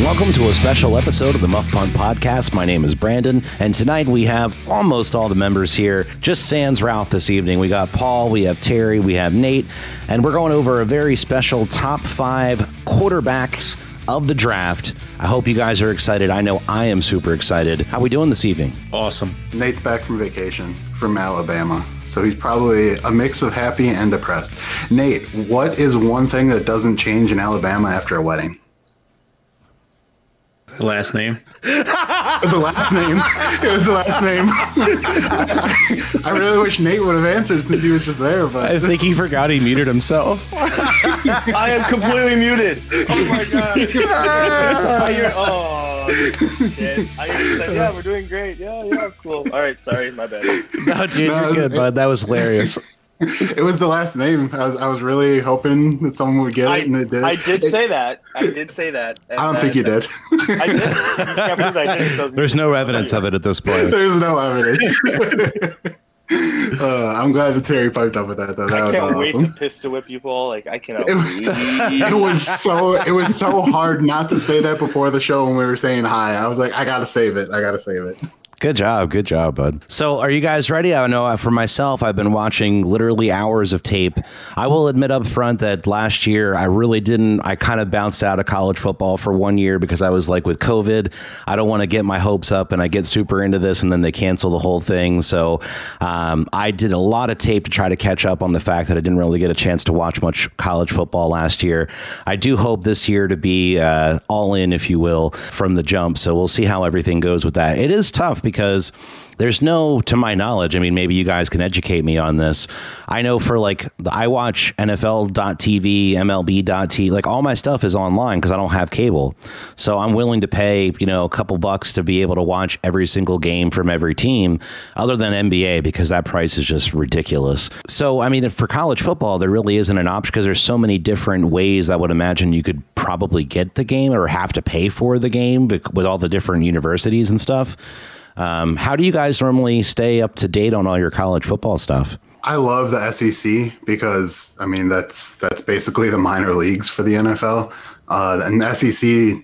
Welcome to a special episode of the Muffed Punt Podcast. My name is Brandon, and tonight we have almost all the members here. Just sans Ralph this evening. We got Paul, we have Terry, we have Nate, and we're going over a very special top 5 quarterbacks of the draft. I hope you guys are excited. I know I am super excited. How we doing this evening? Awesome. Nate's back from vacation from Alabama, so he's probably a mix of happy and depressed. Nate, what is one thing that doesn't change in Alabama after a wedding? The last name? The last name. It was the last name. I really wish Nate would have answered since he was just there, but I think he forgot he muted himself. I am completely muted. Oh my god. Yeah, we're doing great. Yeah, it's cool. All right, sorry, my bad. No, dude, you're good, bud. That was hilarious. It was the last name. I was really hoping that someone would get it, and it did. I did say that. And I don't think you did. I did. I believe I did. There's no evidence of it at this point. There's no evidence. I'm glad that Terry piped up with that, though. That was awesome. I can't wait to pistol whip you, Paul. Like, I cannot wait. It was so hard not to say that before the show when we were saying hi. I was like, I gotta save it. Good job, bud. So are you guys ready? I know for myself, I've been watching literally hours of tape. I will admit up front that last year I kind of bounced out of college football for 1 year because I was like with COVID. I don't want to get my hopes up and I get super into this and then they cancel the whole thing. So I did a lot of tape to try to catch up on the fact that I didn't really get a chance to watch much college football last year. I do hope this year to be all in, if you will, from the jump. So we'll see how everything goes with that. It is tough because there's no, to my knowledge, I mean, maybe you guys can educate me on this. I know for I watch NFL.tv, MLB.tv, like all my stuff is online because I don't have cable. So I'm willing to pay, a couple bucks to be able to watch every single game from every team other than NBA because that price is just ridiculous. So, I mean, for college football, there really isn't an option because there's so many different ways I would imagine you could probably get the game or have to pay for the game with all the different universities and stuff. How do you guys normally stay up to date on all your college football stuff? I love the SEC because, I mean, that's basically the minor leagues for the NFL. And the SEC,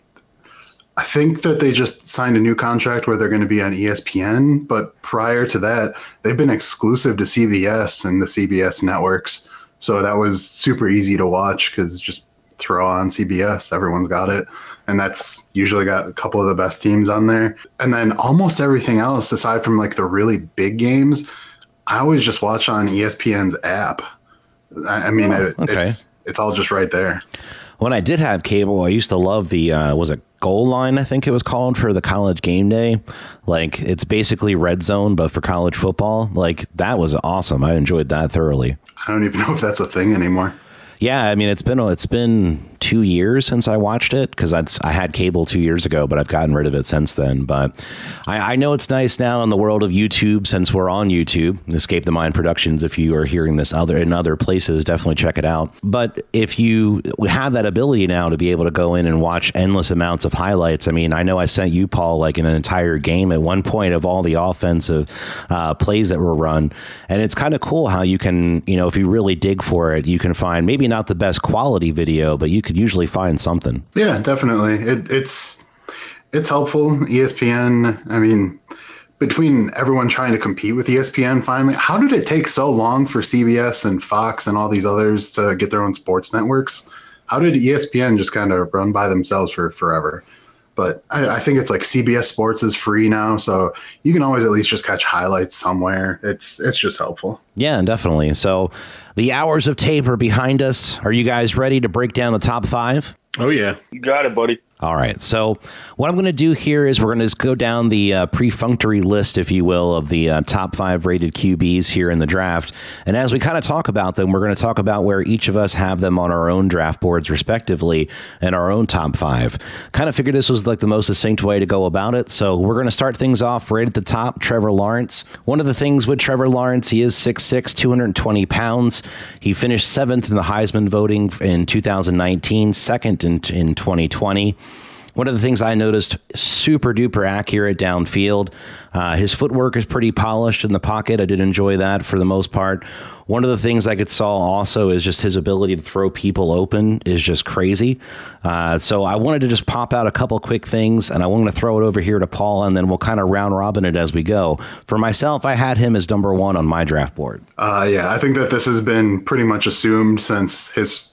I think that they just signed a new contract where they're going to be on ESPN. But prior to that, they've been exclusive to CBS and the CBS networks. So that was super easy to watch because just throw on CBS. Everyone's got it. And that's usually got a couple of the best teams on there. And then almost everything else, aside from like the really big games, I always just watch on ESPN's app. I mean, it's all just right there. When I did have cable, I used to love the, was it Goal Line, I think it was called, for the college game day. Like, it's basically Red Zone, but for college football. Like, that was awesome. I enjoyed that thoroughly. I don't even know if that's a thing anymore. Yeah, I mean, it's been 2 years since I watched it because I had cable 2 years ago, but I've gotten rid of it since then. But I know it's nice now in the world of YouTube, since we're on YouTube, Escape the Mind Productions. If you are hearing this in other places, definitely check it out. But if you have that ability now to be able to go in and watch endless amounts of highlights, I mean, I know I sent you, Paul, like an entire game at one point of all the offensive plays that were run. And it's kind of cool how you can, if you really dig for it, you can find maybe not the best quality video, but you could usually find something. Yeah, definitely. It's helpful. ESPN, I mean, between everyone trying to compete with ESPN finally, how did it take so long for CBS and Fox and all these others to get their own sports networks? How did ESPN just kind of run by themselves for forever? But I think it's like CBS Sports is free now, so you can always at least just catch highlights somewhere. It's just helpful. Yeah, definitely. So the hours of tape are behind us. Are you guys ready to break down the top 5? Oh, yeah. You got it, buddy. All right. So what I'm going to do here is we're going to just go down the perfunctory list, if you will, of the top 5 rated QBs here in the draft. And as we kind of talk about them, we're going to talk about where each of us have them on our own draft boards, respectively, and our own top 5. Kind of figured this was like the most succinct way to go about it. So we're going to start things off right at the top, Trevor Lawrence. One of the things with Trevor Lawrence, he is 6'6", 220 pounds. He finished 7th in the Heisman voting in 2019, 2nd in 2020. One of the things I noticed, super duper accurate downfield. His footwork is pretty polished in the pocket. I did enjoy that for the most part. One of the things I saw also is just his ability to throw people open is just crazy. So I wanted to just pop out a couple quick things, and I wanted to throw it over here to Paul, and then we'll kind of round robin it as we go. For myself, I had him as number 1 on my draft board. Yeah, I think that this has been pretty much assumed since his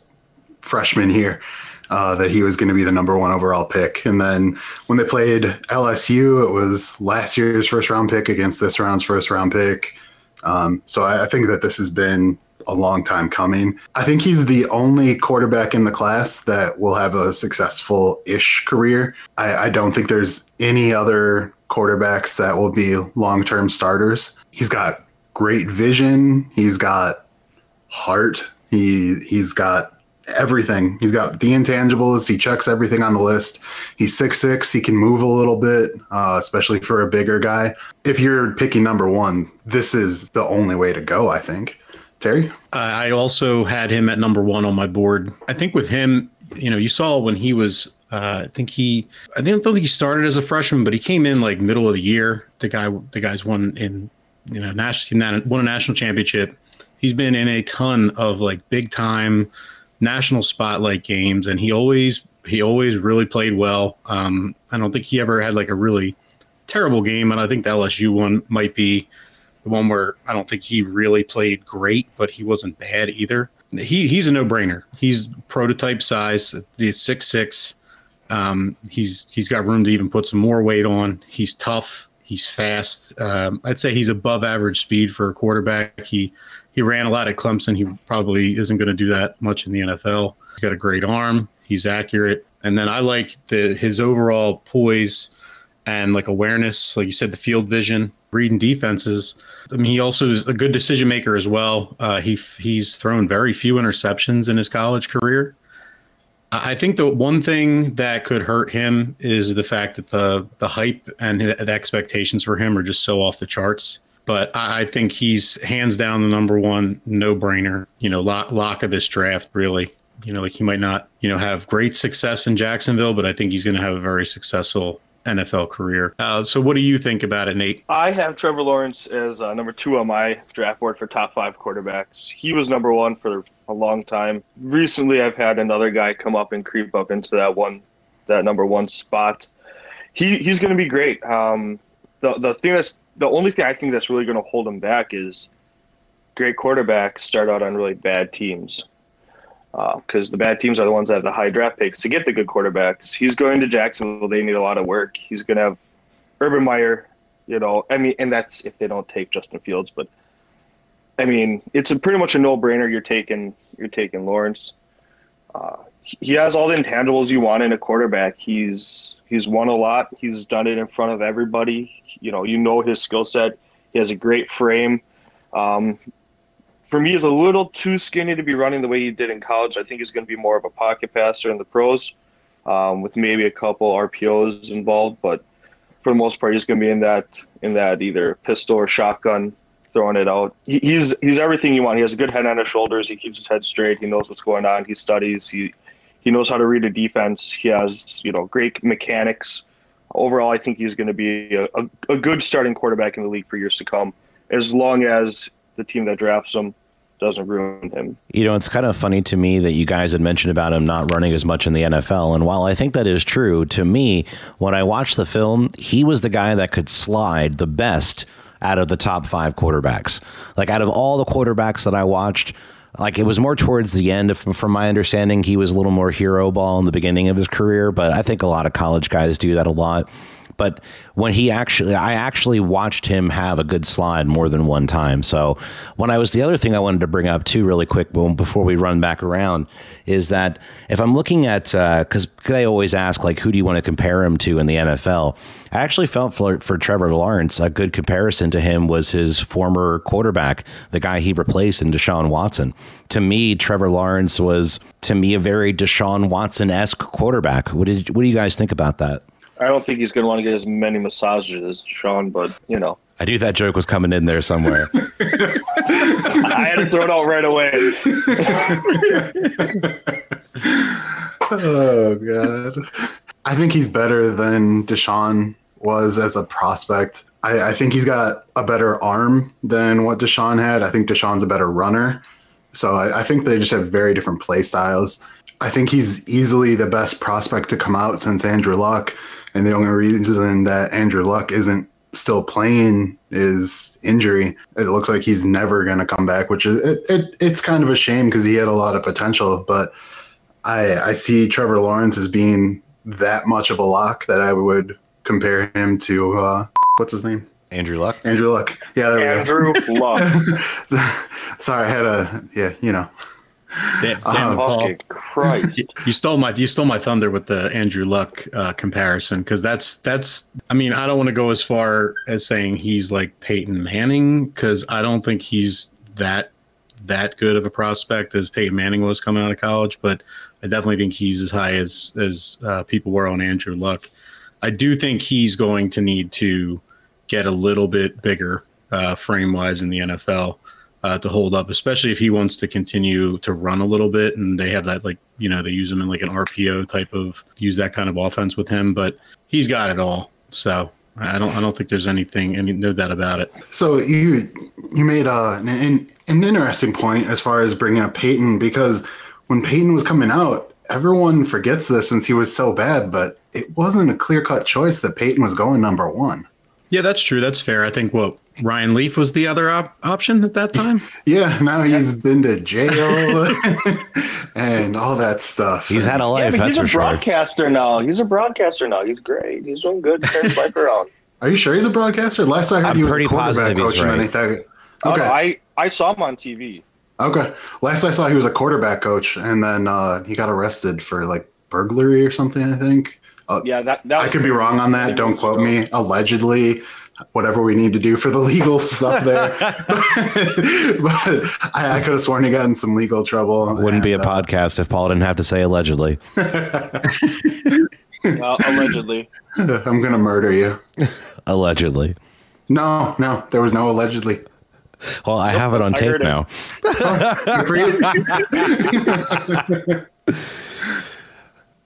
freshman year. That he was going to be the number 1 overall pick. And then when they played LSU, it was last year's first round pick against this round's first round pick. So I think that this has been a long time coming. I think he's the only quarterback in the class that will have a successful-ish career. I don't think there's any other quarterbacks that will be long-term starters. He's got great vision. He's got heart. He's got everything. He's got the intangibles. He checks everything on the list. He's 6'6". He can move a little bit, especially for a bigger guy. If you're picking number 1, this is the only way to go, I think. Terry? I also had him at number 1 on my board. I think with him, you saw when he was, I don't think he started as a freshman, but he came in like middle of the year. The guys won in, won a national championship. He's been in a ton of like big time national spotlight games, and he always really played well. I don't think he ever had like a really terrible game, and I think the LSU one might be the one where I don't think he really played great, but he wasn't bad either. He's a no-brainer. He's prototype size. He's 6'6". He's got room to even put some more weight on. He's tough. He's fast. I'd say he's above average speed for a quarterback. He ran a lot at Clemson. He probably isn't going to do that much in the NFL. He's got a great arm. He's accurate. And then I like his overall poise and like awareness, like you said, the field vision, reading defenses. I mean, he also is a good decision maker as well. He's thrown very few interceptions in his college career. I think the one thing that could hurt him is the fact that the hype and the expectations for him are just so off the charts. But I think he's hands down the number 1 no-brainer, lock of this draft, really. Like he might not, have great success in Jacksonville, but I think he's going to have a very successful NFL career. So what do you think about it, Nate? I have Trevor Lawrence as number 2 on my draft board for top 5 quarterbacks. He was number 1 for a long time. Recently, I've had another guy come up and creep up into that number 1 spot. He's going to be great. The only thing I think that's really going to hold him back is great quarterbacks start out on really bad teams. Because the bad teams are the ones that have the high draft picks to get the good quarterbacks. He's going to Jacksonville. They need a lot of work. He's going to have Urban Meyer, and that's if they don't take Justin Fields. But, it's pretty much a no-brainer. You're taking Lawrence. He has all the intangibles you want in a quarterback. He's won a lot. He's done it in front of everybody. His skill set. He has a great frame. For me, he's a little too skinny to be running the way he did in college. I think he's going to be more of a pocket passer in the pros, with maybe a couple RPOs involved. But for the most part, he's going to be in that either pistol or shotgun, throwing it out. He's everything you want. He has a good head on his shoulders. He keeps his head straight. He knows what's going on. He studies. He knows how to read a defense. He has great mechanics. Overall, I think he's going to be a good starting quarterback in the league for years to come, as long as the team that drafts him doesn't ruin him. It's kind of funny to me that you guys had mentioned about him not running as much in the NFL. And while I think that is true, to me, when I watched the film, he was the guy that could slide the best out of the top 5 quarterbacks. Like out of all the quarterbacks that I watched, like it was more towards the end. From my understanding, he was a little more hero ball in the beginning of his career, but I think a lot of college guys do that a lot. But when I actually watched him have a good slide more than one time. So the other thing I wanted to bring up too, really quick, before we run back around, is that if I'm looking at, because they always ask, like, who do you want to compare him to in the NFL? I actually felt for Trevor Lawrence, a good comparison to him was his former quarterback, the guy he replaced in Deshaun Watson. To me, Trevor Lawrence was, a very Deshaun Watson-esque quarterback. What do you guys think about that? I don't think he's going to want to get as many massages as Deshaun, but, I knew that joke was coming in there somewhere. I had to throw it out right away. Oh, God. I think he's better than Deshaun was as a prospect. I think he's got a better arm than what Deshaun had. I think Deshaun's a better runner. So I think they just have very different play styles. I think he's easily the best prospect to come out since Andrew Luck. And the only reason that Andrew Luck isn't still playing is injury. It looks like he's never going to come back, which is it's kind of a shame because he had a lot of potential. But I see Trevor Lawrence as being that much of a lock that I would compare him to what's his name? Andrew Luck. Andrew Luck. Yeah, there we Andrew Luck. Sorry, I had a Damn, Paul. Fucking Christ. You stole my thunder with the Andrew Luck comparison, because that's. I mean, I don't want to go as far as saying he's like Peyton Manning, because I don't think he's that good of a prospect as Peyton Manning was coming out of college, but I definitely think he's as high as people were on Andrew Luck. I do think he's going to need to get a little bit bigger frame-wise in the NFL to hold up, especially if he wants to continue to run a little bit. And they have that, like, you know, they use him in like an RPO type of, use that kind of offense with him, but he's got it all. So I don't think there's no doubt about it. So you made an interesting point as far as bringing up Peyton, because when Peyton was coming out, everyone forgets this since he was so bad, but it wasn't a clear-cut choice that Peyton was going number one. Yeah, that's true. That's fair. I think Ryan Leaf was the other option at that time. Yeah, now he's been to jail and all that stuff. He's had a life, Yeah, that's for he's a sure. broadcaster now. He's great. He's doing good. Turn his life around. Are you sure he's a broadcaster? Last I heard, I'm he was pretty a quarterback positive he's coach. And then right. he thought, Oh, okay. no, I saw him on TV. Okay. Last I saw, he was a quarterback coach, and then he got arrested for like burglary or something, I think. Yeah, that I could be wrong on that. Don't quote me. Allegedly, whatever we need to do for the legal stuff there. but I could have sworn he got in some legal trouble. Wouldn't be a podcast if Paul didn't have to say allegedly. Allegedly. I'm going to murder you. Allegedly. No, there was no allegedly. Well, I have it on I tape heard it. now. Good for you.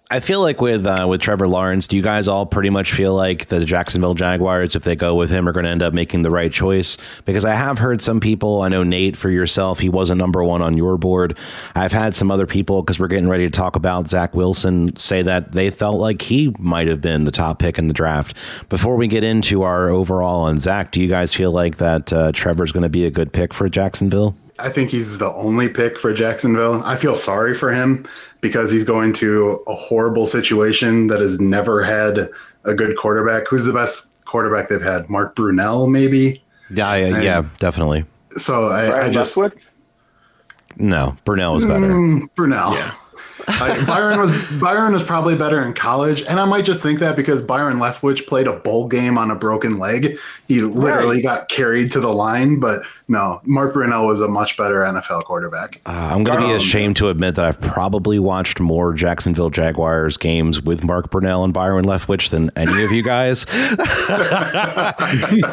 I feel like with Trevor Lawrence, do you guys all pretty much feel like the Jacksonville Jaguars, if they go with him, are going to end up making the right choice? Because I have heard some people, I know Nate, for yourself, he wasn't number one on your board. I've had some other people, because we're getting ready to talk about Zach Wilson, say that they felt like he might have been the top pick in the draft. Before we get into our overall on Zach, do you guys feel like that Trevor's going to be a good pick for Jacksonville? I think he's the only pick for Jacksonville. I feel sorry for him because he's going to a horrible situation that has never had a good quarterback. Who's the best quarterback they've had? Mark Brunell, maybe? Yeah, definitely. So I just... Leftwich? No, Brunell is better. Brunell. Yeah. Byron was probably better in college, and I might just think that because Byron Leftwich played a bowl game on a broken leg. He literally got carried to the line, but no, Mark Brunell was a much better NFL quarterback. I'm going to be ashamed to admit that I've probably watched more Jacksonville Jaguars games with Mark Brunell and Byron Leftwich than any of you guys.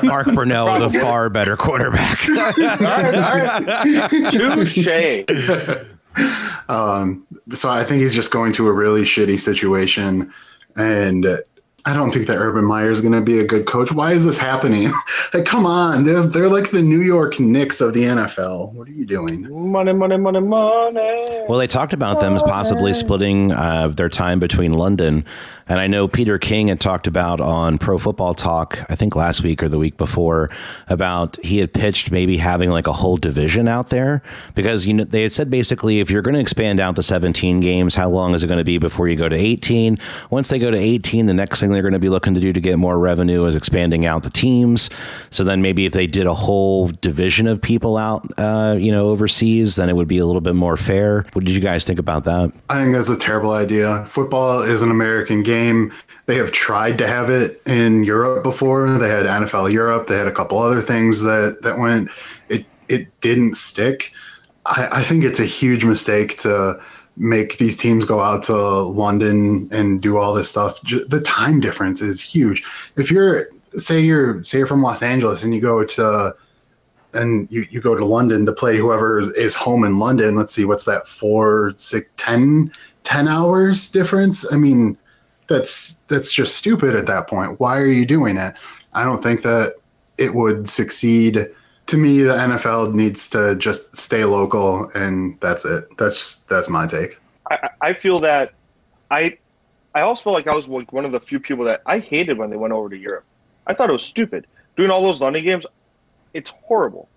Mark Brunell was a far better quarterback. All right. Touche. So I think he's just going to a really shitty situation, and I don't think that Urban Meyer is going to be a good coach. Why is this happening? Like, come on, they're like the New York Knicks of the NFL. What are you doing? Money. Well, they talked about them as possibly splitting their time between London. And I know Peter King had talked about on Pro Football Talk, I think last week or the week before, about he had pitched maybe having like a whole division out there, because they had said basically if you're going to expand out to 17 games, how long is it going to be before you go to 18? Once they go to 18, the next thing they're going to be looking to do to get more revenue is expanding out the teams. So then maybe if they did a whole division of people out, overseas, then it would be a little bit more fair. What did you guys think about that? I think that's a terrible idea. Football is an American game. They have tried to have it in Europe before. They had NFL Europe. They had a couple other things that went. It didn't stick. I think it's a huge mistake to make these teams go out to London and do all this stuff. The time difference is huge. If you're from Los Angeles and you go to London to play whoever is home in London, let's see, what's that, 4, 6, 10 hours difference? I mean, that's just stupid at that point. Why are you doing it? I don't think that it would succeed. To me, the NFL needs to just stay local, and that's it. That's my take. I feel that I also feel like I was like one of the few people that I hated when they went over to Europe. I thought it was stupid. Doing all those London games, it's horrible.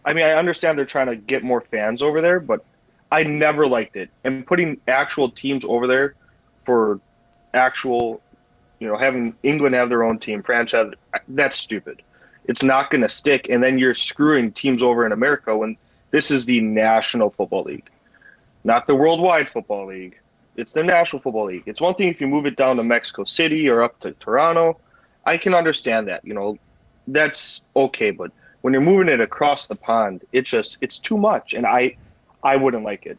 I mean, I understand they're trying to get more fans over there, but I never liked it. And putting actual teams over there for actual, having England have their own team, France have, that's stupid. It's not going to stick. And then you're screwing teams over in America when this is the National Football League, not the Worldwide Football League. It's the National Football League. It's one thing if you move it down to Mexico City or up to Toronto. I can understand that. That's okay. But when you're moving it across the pond, it's too much. And I wouldn't like it.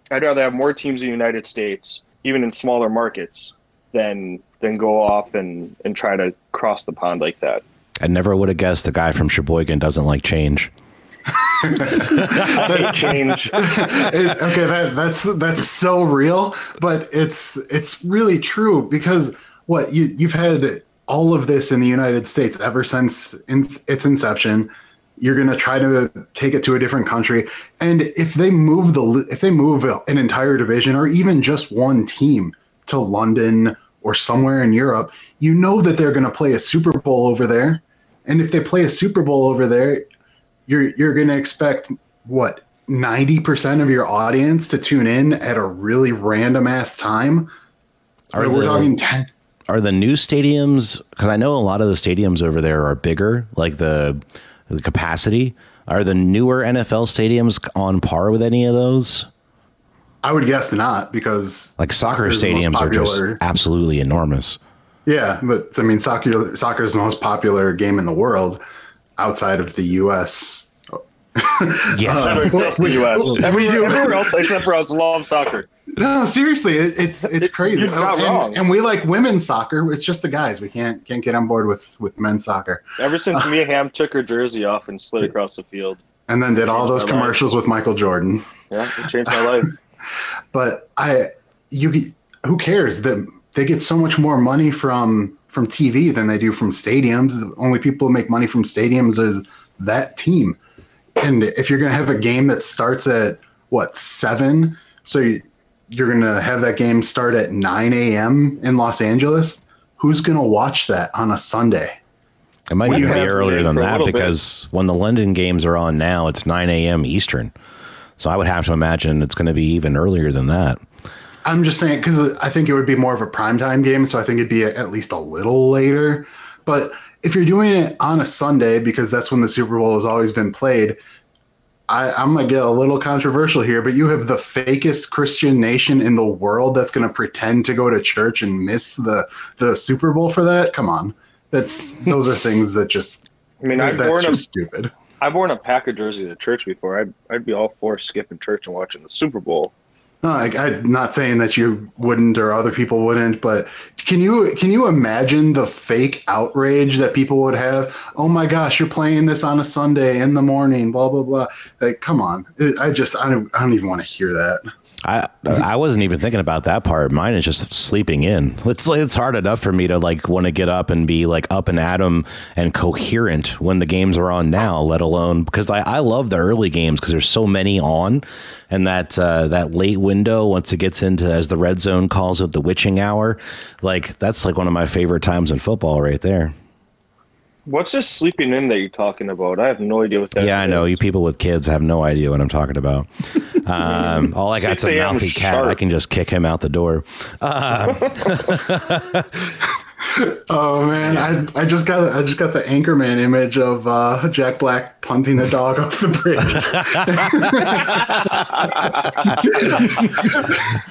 I'd rather have more teams in the United States, even in smaller markets, than go off and try to cross the pond like that. I never would have guessed the guy from Sheboygan doesn't like change. I hate change. Okay, that's so real, but it's really true because you've had all of this in the United States ever since its inception. You're going to try to take it to a different country, and if they move an entire division or even just one team to London or somewhere in Europe, that they're going to play a Super Bowl over there, and if they play a Super Bowl over there, you're going to expect 90% of your audience to tune in at a really random ass time. We're talking 10. Are the new stadiums? Because I know a lot of the stadiums over there are bigger, like the capacity. Are the newer NFL stadiums on par with any of those? I would guess not, because like soccer stadiums are just absolutely enormous. Yeah, but I mean, soccer is the most popular game in the world outside of the U.S. Yeah, the U.S. Everywhere else except for us love soccer. No, seriously, it's crazy. You're not wrong. And we like women's soccer. It's just the guys. We can't get on board with men's soccer. Ever since Mia Hamm took her jersey off and slid across the field, and then did all those commercials with Michael Jordan. Yeah, it changed my life. But who cares? They get so much more money from TV than they do from stadiums. The only people who make money from stadiums is that team. And if you're going to have a game that starts at 7, so you're going to have that game start at 9 a.m. in Los Angeles, who's going to watch that on a Sunday? It might even be earlier than that, because when the London games are on now, it's 9 a.m. Eastern. So I would have to imagine it's going to be even earlier than that. I'm just saying, because I think it would be more of a primetime game, so I think it'd be at least a little later. But if you're doing it on a Sunday, because that's when the Super Bowl has always been played, I'm going to get a little controversial here, but you have the fakest Christian nation in the world that's going to pretend to go to church and miss the Super Bowl for that? Come on. Those are things that just, that's just stupid. I've worn a Packer jersey to church before. I'd be all for skipping church and watching the Super Bowl. No, I'm not saying that you wouldn't or other people wouldn't, but can you imagine the fake outrage that people would have? Oh my gosh, you're playing this on a Sunday in the morning, blah blah blah. Like, come on! I don't even want to hear that. I wasn't even thinking about that part. Mine is just sleeping in. It's hard enough for me to want to get up and be up and at 'em and coherent when the games are on now, let alone because I love the early games because there's so many on, and that late window once it gets into, as the red zone calls it, the witching hour. That's one of my favorite times in football right there. What's this sleeping in that you're talking about? I have no idea what that is. Yeah, I know. You people with kids have no idea what I'm talking about. All I got's a mouthy cat. I can just kick him out the door. Oh man, I just got the Anchorman image of Jack Black punting the dog off the bridge.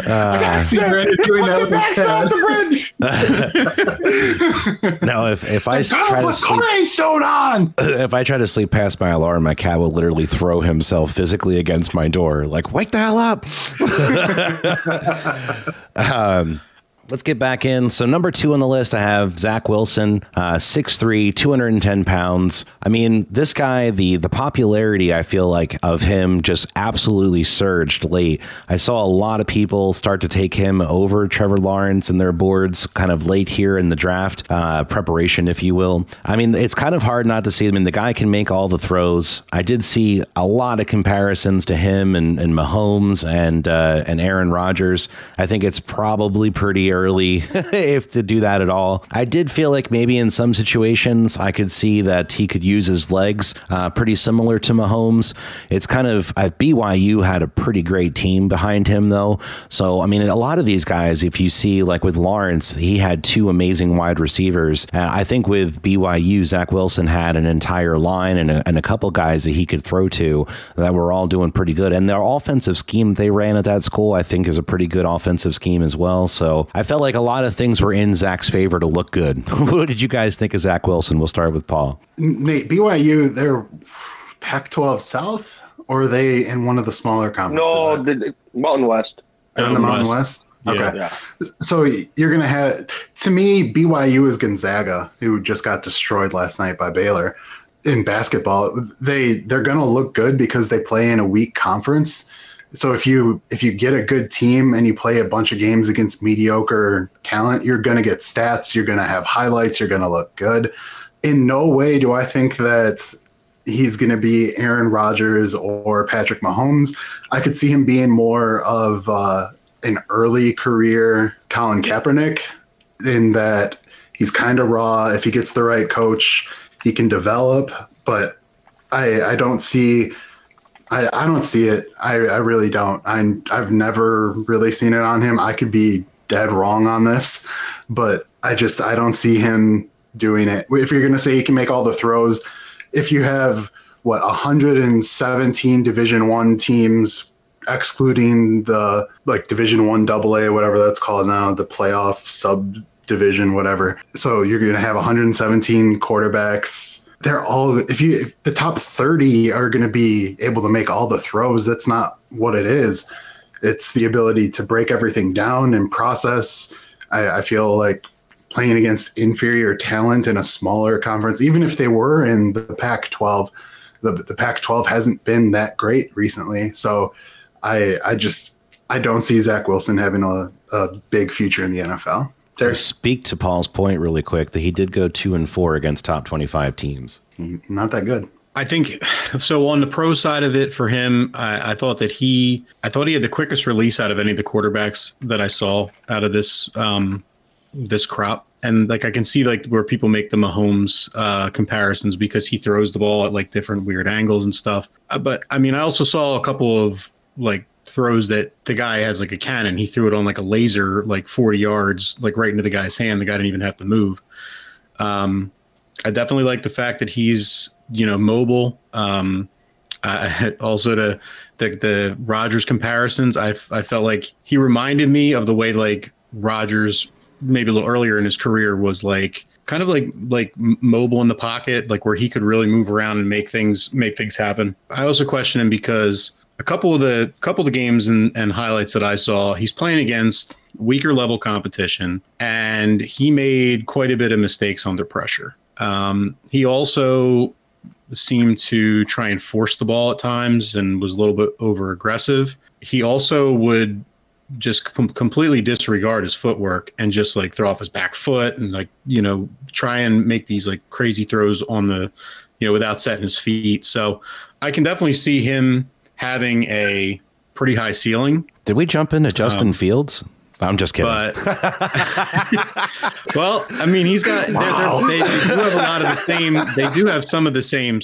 I got to see Brandon doing that with his cat. No, if I try to sleep, if I try to sleep past my alarm, my cat will literally throw himself physically against my door, wake the hell up. Let's get back in. So number 2 on the list, I have Zach Wilson, 6'3", 210 pounds. I mean, this guy, the popularity, I feel like, of him just absolutely surged late. I saw a lot of people start to take him over Trevor Lawrence in their boards kind of late here in the draft preparation, if you will. I mean, it's kind of hard not to see. I mean, the guy can make all the throws. I did see a lot of comparisons to him and Mahomes and Aaron Rodgers. I think it's probably pretty early if to do that at all. I did feel like maybe in some situations I could see that he could use his legs pretty similar to Mahomes. It's kind of BYU had a pretty great team behind him, though. So, I mean, a lot of these guys, if you see like with Lawrence, he had 2 amazing wide receivers. I think with BYU, Zach Wilson had an entire line and a couple guys that he could throw to that were all doing pretty good. And their offensive scheme they ran at that school, I think, is a pretty good offensive scheme as well. So I felt like a lot of things were in Zach's favor to look good. What did you guys think of Zach Wilson? We'll start with Paul. Nate, BYU, they're Pac-12 South, or are they in one of the smaller conferences? No, the Mountain West. They're in the Mountain West? Okay. Yeah. So you're going to have, to me, BYU is Gonzaga, who just got destroyed last night by Baylor. In basketball, they're going to look good because they play in a weak conference. So if you get a good team and you play a bunch of games against mediocre talent, you're going to get stats, you're going to have highlights, you're going to look good. In no way do I think that he's going to be Aaron Rodgers or Patrick Mahomes. I could see him being more of an early career Colin Kaepernick, in that he's kind of raw. If he gets the right coach, he can develop, but I don't see I don't see it. I really don't. I've never really seen it on him. I could be dead wrong on this, but I don't see him doing it. If you're going to say he can make all the throws, if you have 117 Division I teams, excluding the Division I AA, whatever that's called now, the playoff subdivision, whatever. So you're going to have 117 quarterbacks. They're all, if the top 30 are going to be able to make all the throws, that's not what it is. It's the ability to break everything down and process. I feel like playing against inferior talent in a smaller conference, even if they were in the Pac-12, the Pac-12 hasn't been that great recently. So I don't see Zach Wilson having a big future in the NFL. To speak to Paul's point really quick, that he did go 2-4 against top 25 teams. Not that good. I think so. On the pro side of it for him, I thought he had the quickest release out of any of the quarterbacks that I saw out of this this crop. And I can see where people make the Mahomes comparisons because he throws the ball at different weird angles and stuff. But I mean, I also saw a couple of throws that the guy has a cannon. He threw it on a laser 40 yards right into the guy's hand. The guy didn't even have to move. I definitely like the fact that he's mobile. Also the Rodgers comparisons, I felt like he reminded me of the way Rodgers maybe a little earlier in his career was kind of mobile in the pocket, where he could really move around and make things happen. I also question him because a couple of the games and highlights that I saw, he's playing against weaker level competition, and he made quite a bit of mistakes under pressure. He also seemed to try and force the ball at times and was a little bit over aggressive. He also would just completely disregard his footwork and just throw off his back foot and try and make these crazy throws on the, without setting his feet. So I can definitely see him having a pretty high ceiling. Did we jump into Justin Fields? I'm just kidding. But, well, I mean, he's got. Wow. They do have a lot of the same. They do have some of the same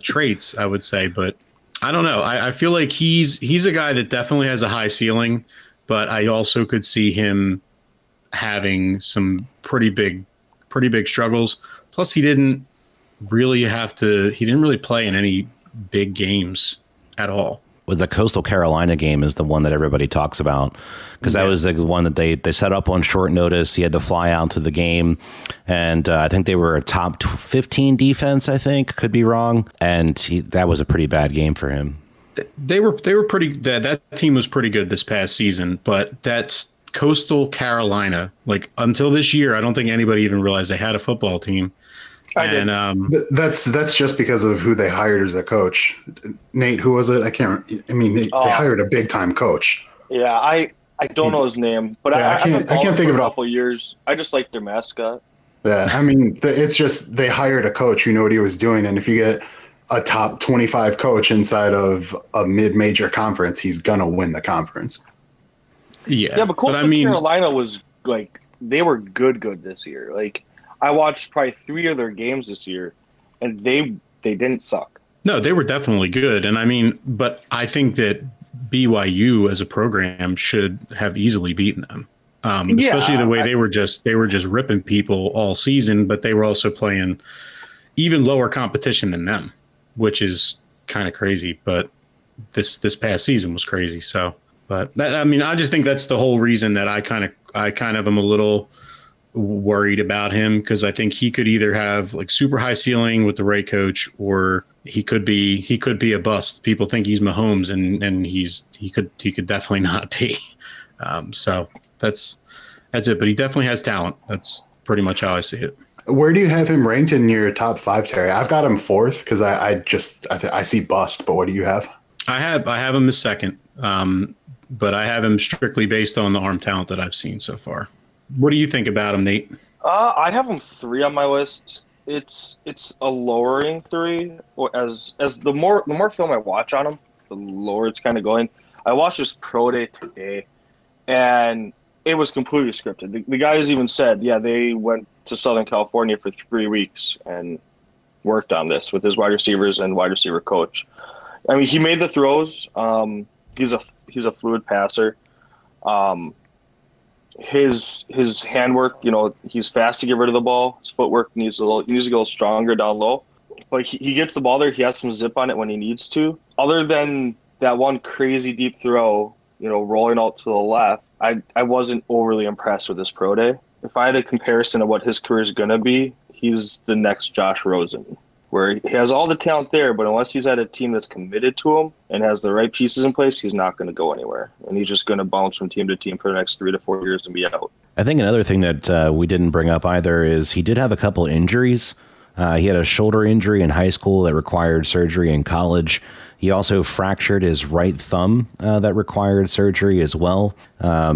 traits, I would say. But I don't know. I feel like he's a guy that definitely has a high ceiling, but I also could see him having some pretty big struggles. Plus, he didn't really play in any big games at all. With the Coastal Carolina game is the one that everybody talks about, because that was the one that they set up on short notice. He had to fly out to the game, and I think they were a top 15 defense. I think, could be wrong, and that was a pretty bad game for him. They were pretty. That team was pretty good this past season, but that's Coastal Carolina. Like until this year, I don't think anybody even realized they had a football team. That's just because of who they hired as a coach. Nate, who was it? I can't. I mean, they hired a big time coach. Yeah, I don't know his name, but yeah, I can't think of it all. A couple years. I just like their mascot. Yeah, I mean, it's just they hired a coach who knew what he was doing, and if you get a top 25 coach inside of a mid-major conference, he's gonna win the conference. Yeah, but Coastal Carolina was like they were good this year. Like I watched probably 3 of their games this year, and they didn't suck. No, they were definitely good, and I mean, but I think that BYU as a program should have easily beaten them. Especially the way they were just ripping people all season, but they were also playing even lower competition than them, which is kind of crazy. But this past season was crazy. So, but that, I mean, I just think that's the whole reason that I kind of am a little worried about him, because I think he could either have like super high ceiling with the right coach, or he could be a bust. People think he's Mahomes, and he could definitely not be. So that's it. But he definitely has talent. That's pretty much how I see it. Where do you have him ranked in your top 5, Terry? I've got him 4th because I see bust. But what do you have? I have him as 2nd, but I have him strictly based on the arm talent that I've seen so far. What do you think about him, Nate? I have him 3 on my list. It's a lowering 3. As the more film I watch on him, the lower it's kind of going. I watched his pro day today, and it was completely scripted. The guys even said, they went to Southern California for 3 weeks and worked on this with his wide receivers and wide receiver coach. I mean, he made the throws. He's a fluid passer. His handwork, he's fast to get rid of the ball. His footwork needs to go stronger down low. But he gets the ball there. He has some zip on it when he needs to. Other than that one crazy deep throw, rolling out to the left, I wasn't overly impressed with his pro day. If I had a comparison of what his career is going to be, he's the next Josh Rosen, where he has all the talent there, but unless he's at a team that's committed to him and has the right pieces in place, he's not going to go anywhere. And he's just going to bounce from team to team for the next 3 to 4 years and be out. I think another thing that we didn't bring up either is he did have a couple injuries. He had a shoulder injury in high school that required surgery in college. He also fractured his right thumb that required surgery as well.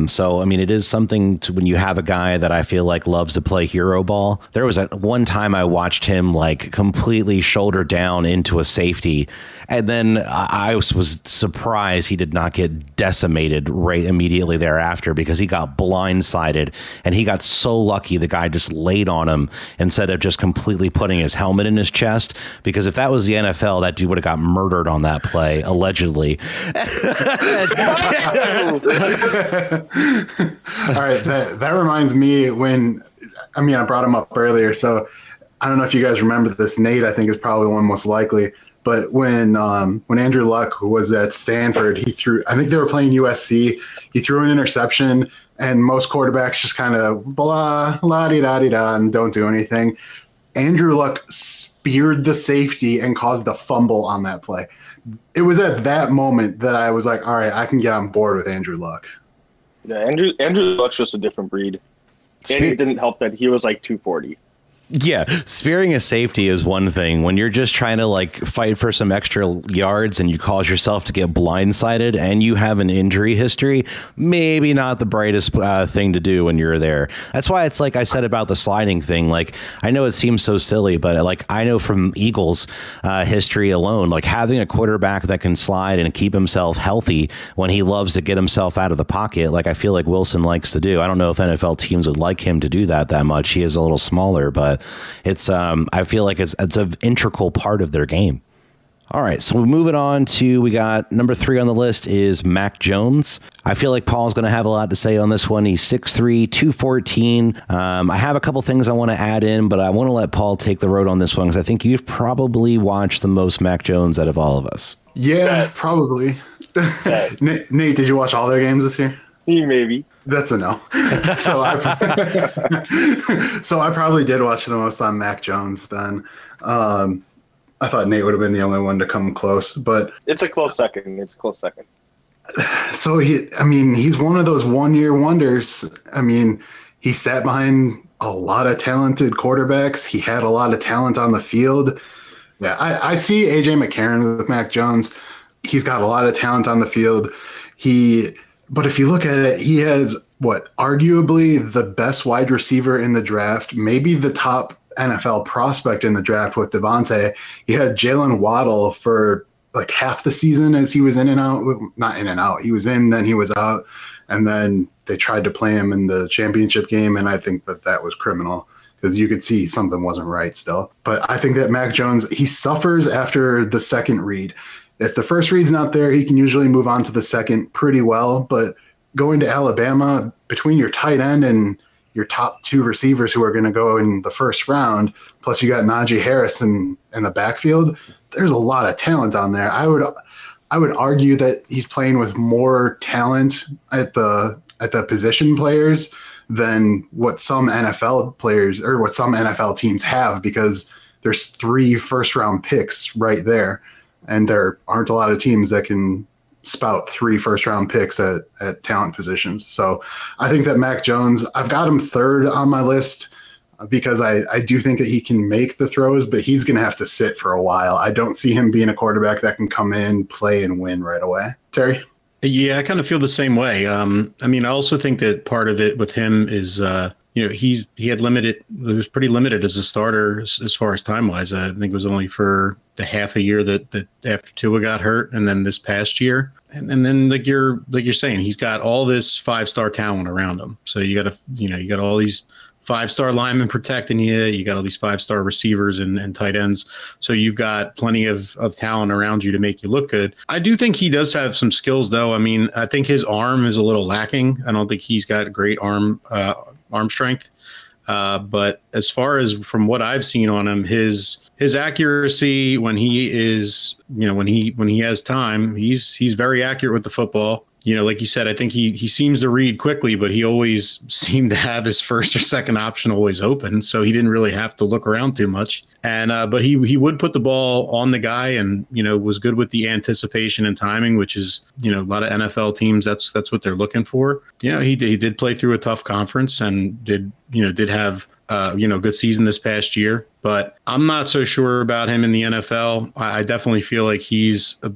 So, I mean, it is something to when you have a guy that I feel like loves to play hero ball. There was one time I watched him like completely shoulder down into a safety. And then I was surprised he did not get decimated right immediately thereafter because he got blindsided and he got so lucky the guy just laid on him instead of just completely putting his helmet in his chest. Because if that was the NFL, that dude would have got murdered on that play, allegedly. All right, that reminds me I brought him up earlier, so I don't know if you guys remember this. Nate, I think, is probably one most likely. But when Andrew Luck was at Stanford, I think they were playing USC. He threw an interception, and most quarterbacks just kind of blah, la-di-da-di-da, and don't do anything. Andrew Luck speared the safety and caused a fumble on that play. It was at that moment that I was like, all right, I can get on board with Andrew Luck. Yeah, Andrew Luck's just a different breed. And it didn't help that he was like 240. Yeah, spearing a safety is one thing. When you're just trying to like fight for some extra yards and you cause yourself to get blindsided and you have an injury history, maybe not the brightest thing to do when you're there. That's why it's like I said about the sliding thing. Like, I know it seems so silly, but like I know from Eagles history alone, like having a quarterback that can slide and keep himself healthy when he loves to get himself out of the pocket, like I feel like Wilson likes to do. I don't know if NFL teams would like him to do that much. He is a little smaller, but it's I feel like it's an integral part of their game. All right, so moving on to, we got number 3 on the list is Mac Jones. I feel like Paul's going to have a lot to say on this one. He's 6'3", 214. I have a couple things I want to add in, but I want to let Paul take the road on this one because I think you've probably watched the most Mac Jones out of all of us. Yeah, probably. Nate, did you watch all their games this year? Maybe. That's a no. So I probably did watch the most on Mac Jones then. I thought Nate would have been the only one to come close, but it's a close second. So he's one of those 1-year wonders. I mean, he sat behind a lot of talented quarterbacks. He had a lot of talent on the field. Yeah, I see AJ McCarron with Mac Jones. He's got a lot of talent on the field. But if you look at it, he has arguably the best wide receiver in the draft, maybe the top NFL prospect in the draft with Devontae. He had Jalen Waddle for like half the season as he was in and out. Not in and out. He was in, then he was out. And then they tried to play him in the championship game, and I think that was criminal because you could see something wasn't right still. But I think that Mac Jones, he suffers after the second read. If the first read's not there, he can usually move on to the second pretty well. But going to Alabama, between your tight end and your top two receivers who are going to go in the first round, plus you got Najee Harris in the backfield, there's a lot of talent on there. I would argue that he's playing with more talent at the position players than what some NFL players or what some NFL teams have, because there's 3 first-round picks right there, and there aren't a lot of teams that can spout 3 first-round picks at talent positions. So I think that Mac Jones, I've got him third on my list because I do think that he can make the throws, but he's going to have to sit for a while. I don't see him being a quarterback that can come in, play, and win right away. Terry? Yeah, I kind of feel the same way. I mean, I also think that part of it with him is, he was pretty limited as a starter as far as time-wise. I think it was only for the half a year that after Tua got hurt, and then this past year. And then like you're saying, he's got all this 5-star talent around him. So you got all these 5-star linemen protecting you. You got all these 5-star receivers and tight ends. So you've got plenty of talent around you to make you look good. I do think he does have some skills, though. I mean, I think his arm is a little lacking. I don't think he's got great arm strength. But as far as from what I've seen on him, his accuracy when he is, when he has time, he's very accurate with the football. Like you said, I think he seems to read quickly, but he always seemed to have his first or second option always open. So he didn't really have to look around too much. And but he would put the ball on the guy and, was good with the anticipation and timing, which is, a lot of NFL teams, that's what they're looking for. He did play through a tough conference and did have good season this past year. But I'm not so sure about him in the NFL. I definitely feel like he's a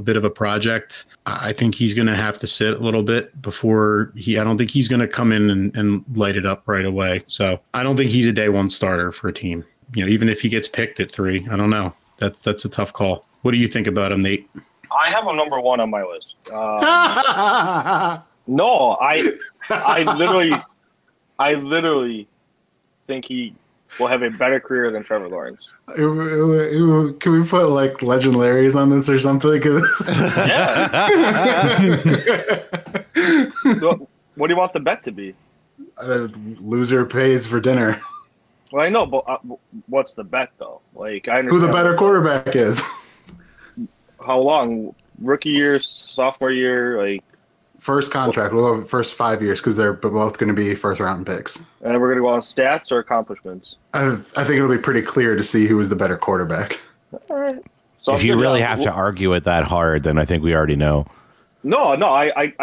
bit of a project. I think he's going to have to sit a little bit before I don't think he's going to come in and light it up right away. So I don't think he's a day one starter for a team. Even if he gets picked at 3, I don't know. That's a tough call. What do you think about him, Nate? I have him number 1 on my list. No, I literally think he will have a better career than Trevor Lawrence. Can we put like Legend Larry's on this or something? Yeah. What do you want the bet to be? Loser pays for dinner. Well, I know, but what's the bet though? Like, I understand who the better quarterback is. How long? Rookie year, sophomore year, like. First contract, well, first 5 years, because they're both going to be first-round picks. And we're going to go on stats or accomplishments? I think it'll be pretty clear to see who is the better quarterback. All right. So if you really have to argue it that hard, then I think we already know. No, I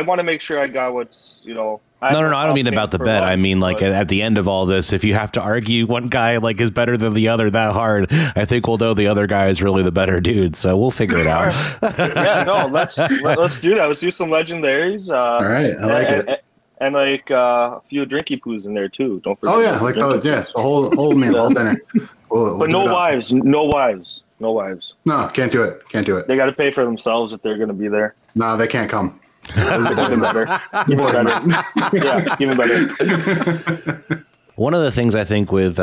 want to make sure I got what's, No, I don't mean about the bet. I mean, like, at the end of all this, if you have to argue one guy, like, is better than the other that hard, I think we'll know the other guy is really the better dude. So we'll figure it out. Yeah, no, let's do that. Let's do some legendaries. All right, I like it. And like a few drinky poos in there too. Don't forget. Oh yeah, like those. Yeah, the whole meal, whole dinner. But no wives. No, can't do it. They got to pay for themselves if they're going to be there. No, they can't come. Even better. Yeah, even better. One of the things I think with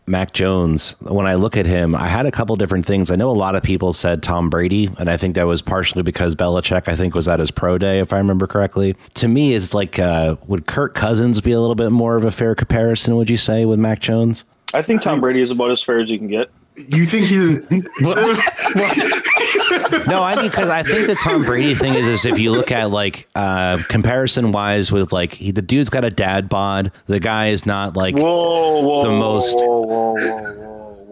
Mac Jones, when I look at him, I had a couple different things. I know a lot of people said Tom Brady, and I think that was partially because Belichick, I think, was at his pro day, if I remember correctly. To me, it's like, would Kirk Cousins be a little bit more of a fair comparison, would you say, with Mac Jones? I think Tom Brady is about as fair as you can get. You think he's... No, I mean, because I think the Tom Brady thing is if you look at like comparison wise with like the dude's got a dad bod. The guy is not like the most.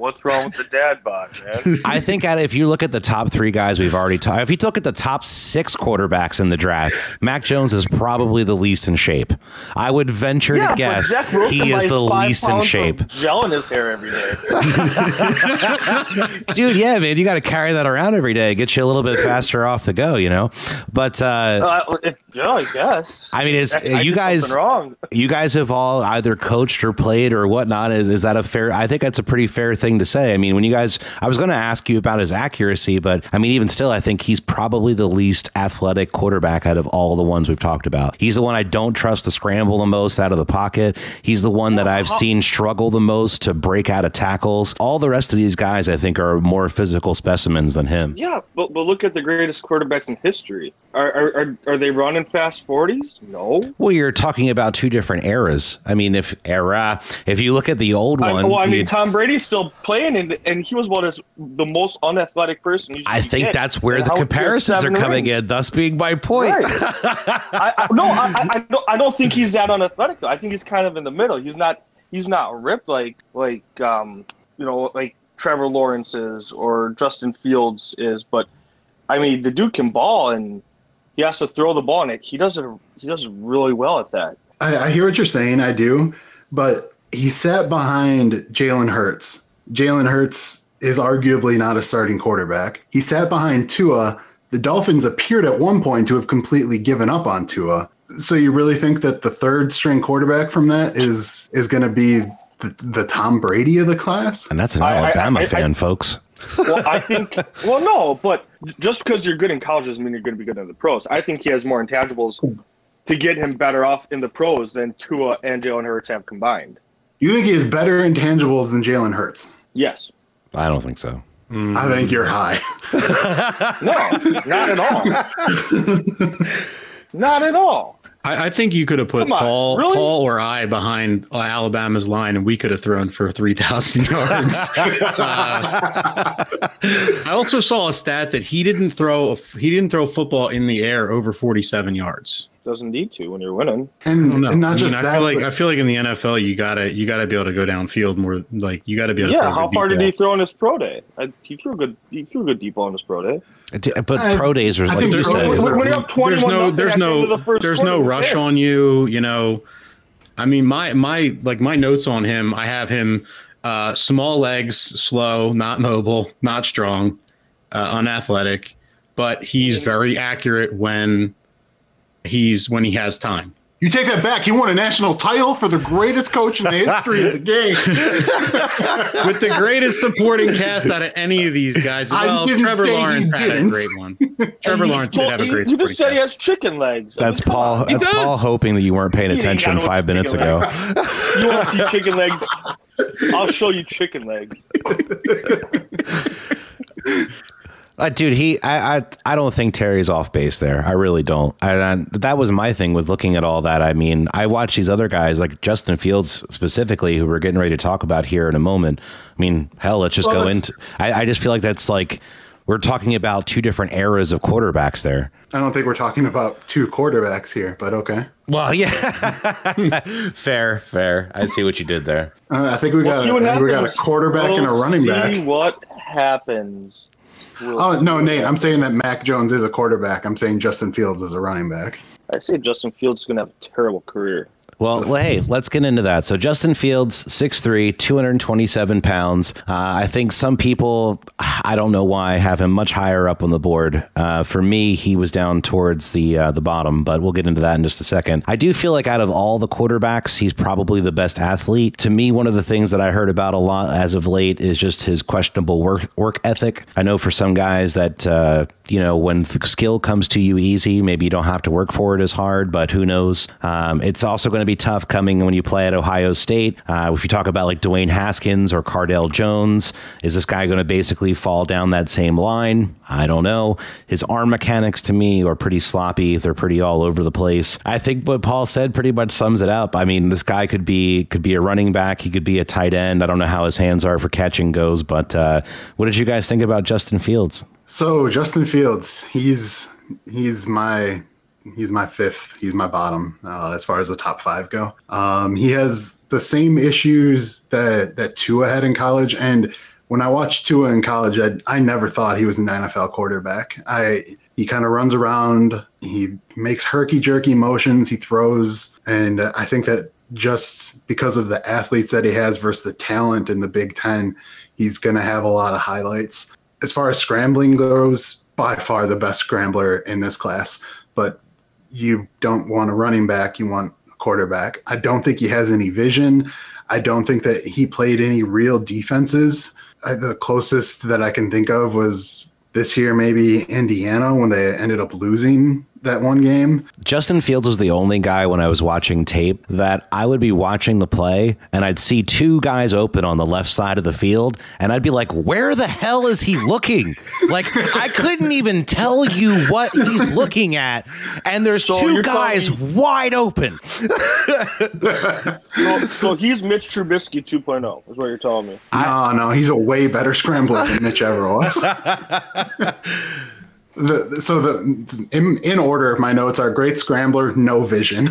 What's wrong with the dad bod, man? I think if you look at the top 3 guys we've already talked, if you look at the top 6 quarterbacks in the draft, Mac Jones is probably the least in shape. I would venture to guess he is the least in shape. Gel in his hair every day. Dude, yeah, man, you got to carry that around every day. Get you a little bit faster off the go, you know? But I guess. I mean, you guys have all either coached or played or whatnot. Is that a fair? I think that's a pretty fair thing to say. I mean, when you guys, I was going to ask you about his accuracy, but I mean, even still, I think he's probably the least athletic quarterback out of all the ones we've talked about. He's the one I don't trust to scramble the most out of the pocket. He's the one that I've seen struggle the most to break out of tackles. All the rest of these guys, I think, are more physical specimens than him. Yeah, but look at the greatest quarterbacks in history. Are they running fast 40s? No. Well, you're talking about 2 different eras. I mean, if you look at the old one, Tom Brady's still playing, and he was the most unathletic person. I think that's where the comparisons are coming in, thus being my point. Right. I don't think he's that unathletic, though. I think he's kind of in the middle. He's not ripped like Trevor Lawrence is or Justin Fields is, but I mean, the dude can ball, and he has to throw the ball, and he does really well at that. I hear what you're saying. I do, but he sat behind Jalen Hurts. Jalen Hurts is arguably not a starting quarterback. He sat behind Tua. The Dolphins appeared at one point to have completely given up on Tua. So you really think that the 3rd string quarterback from that is going to be the Tom Brady of the class? And that's an Alabama fan, folks. Well, I think – well, no, but just because you're good in college doesn't mean you're going to be good in the pros. I think he has more intangibles to get him better off in the pros than Tua and Jalen Hurts have combined. You think he has better intangibles than Jalen Hurts? Yes. I don't think so. I think you're high. No, not at all. Not at all. I think you could have put Paul or I behind Alabama's line, and we could have thrown for 3,000 yards. I also saw a stat that he didn't throw football in the air over 47 yards. Doesn't need to when you're winning. And not just that. I feel like in the NFL you gotta be able to go downfield more. Like you gotta be able to. Yeah, how far did he throw on his pro day? He threw a good deep ball on his pro day. But pro days are like you said. When you're up 21, there's no rush on you. You know, I mean, my notes on him. I have him small legs, slow, not mobile, not strong, unathletic, but he's very accurate when he has time. You take that back. He won a national title for the greatest coach in the history of the game. With the greatest supporting cast out of any of these guys. Well, Trevor Lawrence had a great one. Trevor Lawrence did have a great supporting cast. You just said he has chicken legs. That's Paul. That's Paul hoping that you weren't paying attention 5 minutes ago. You want to see chicken legs? I'll show you chicken legs. Dude, I don't think Terry's off base there. I really don't. That was my thing with looking at all that. I mean, I watch these other guys like Justin Fields specifically, who we're getting ready to talk about here in a moment. I mean, hell, let's just go into. I just feel like that's like we're talking about 2 different eras of quarterbacks there. I don't think we're talking about 2 quarterbacks here, but okay. Well, yeah, fair. I see what you did there. I think we got a quarterback and a running back. See what happens. No, Nate, I'm saying that Mac Jones is a quarterback. I'm saying Justin Fields is a running back. I say Justin Fields is going to have a terrible career. Well, hey, let's get into that. So Justin Fields, 6'3", 227 pounds. I think some people, I don't know why, have him much higher up on the board. For me, he was down towards the bottom, but we'll get into that in just a second. I do feel like out of all the quarterbacks, he's probably the best athlete. To me, one of the things that I heard about a lot as of late is just his questionable work ethic. I know for some guys that, when skill comes to you easy, maybe you don't have to work for it as hard, but who knows? It's also going to be tough coming when you play at Ohio State. If you talk about like Dwayne Haskins or Cardale Jones, is this guy going to basically fall down that same line? I don't know. His arm mechanics to me are pretty sloppy. They're pretty all over the place. I think what Paul said pretty much sums it up. I mean, this guy could be a running back. He could be a tight end. I don't know how his hands are for catching goes, but what did you guys think about Justin Fields? So Justin Fields, he's my 5th. He's my bottom as far as the top 5 go. He has the same issues that Tua had in college. And when I watched Tua in college, I never thought he was an NFL quarterback. He kind of runs around, he makes herky-jerky motions, he throws, and I think that just because of the athletes that he has versus the talent in the Big Ten, he's going to have a lot of highlights. As far as scrambling goes, by far the best scrambler in this class, but you don't want a running back, you want a quarterback. I don't think he has any vision. I don't think that he played any real defenses. The closest that I can think of was this year, maybe Indiana, when they ended up losing that one game. Justin Fields was the only guy when I was watching tape that I would be watching the play and I'd see two guys open on the left side of the field and I'd be like, where the hell is he looking? Like, I couldn't even tell you what he's looking at. And there's two guys wide open. So he's Mitch Trubisky 2.0 is what you're telling me. No, he's a way better scrambler than Mitch ever was. In order, my notes are great scrambler, no vision.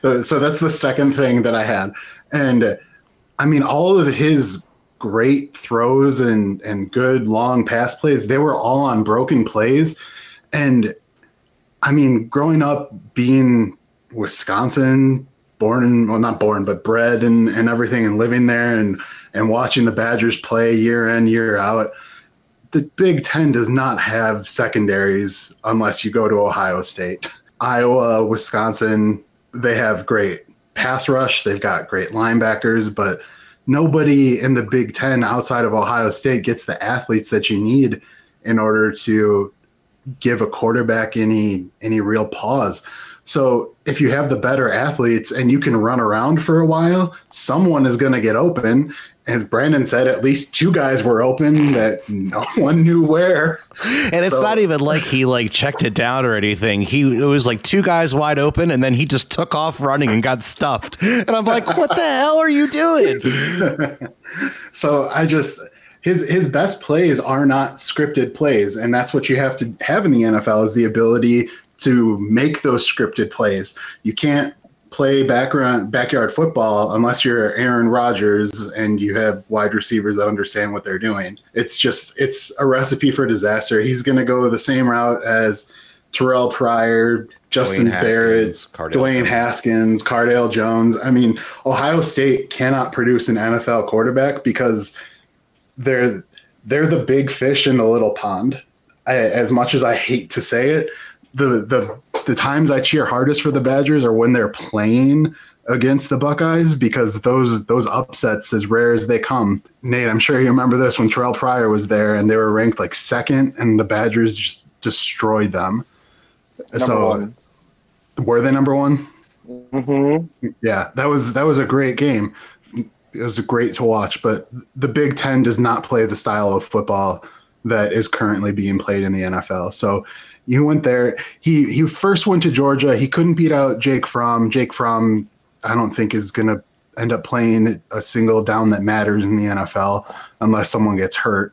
So that's the second thing that I had. And I mean, all of his great throws and good long pass plays, they were all on broken plays. And I mean, growing up being Wisconsin, bred and everything, and living there and watching the Badgers play year in, year out, the Big Ten does not have secondaries unless you go to Ohio State. Iowa, Wisconsin, they have great pass rush. They've got great linebackers, but nobody in the Big Ten outside of Ohio State gets the athletes that you need in order to give a quarterback any real pause. So if you have the better athletes and you can run around for a while, someone is going to get open. As Brandon said, at least two guys were open that no one knew where. And it's not even like he checked it down or anything. It was like two guys wide open, and then he just took off running and got stuffed. And I'm like, what the hell are you doing? So his best plays are not scripted plays, and that's what you have to have in the NFL is the ability to make those scripted plays. You can't play backyard football unless you're Aaron Rodgers and you have wide receivers that understand what they're doing. It's a recipe for disaster. He's going to go the same route as Terrell Pryor, Justin Barrett, Dwayne Haskins, Cardale Jones. I mean, Ohio State cannot produce an NFL quarterback because they're the big fish in the little pond. As much as I hate to say it, the times I cheer hardest for the Badgers are when they're playing against the Buckeyes, because those upsets, as rare as they come. Nate, I'm sure you remember this when Terrell Pryor was there and they were ranked like second and the Badgers just destroyed them. Number one. Were they number one? Mm-hmm. Yeah, that was a great game. It was great to watch, but the Big Ten does not play the style of football that is currently being played in the NFL. So you went there. He first went to Georgia. He couldn't beat out Jake Fromm. Jake Fromm, I don't think, is going to end up playing a single down that matters in the NFL unless someone gets hurt.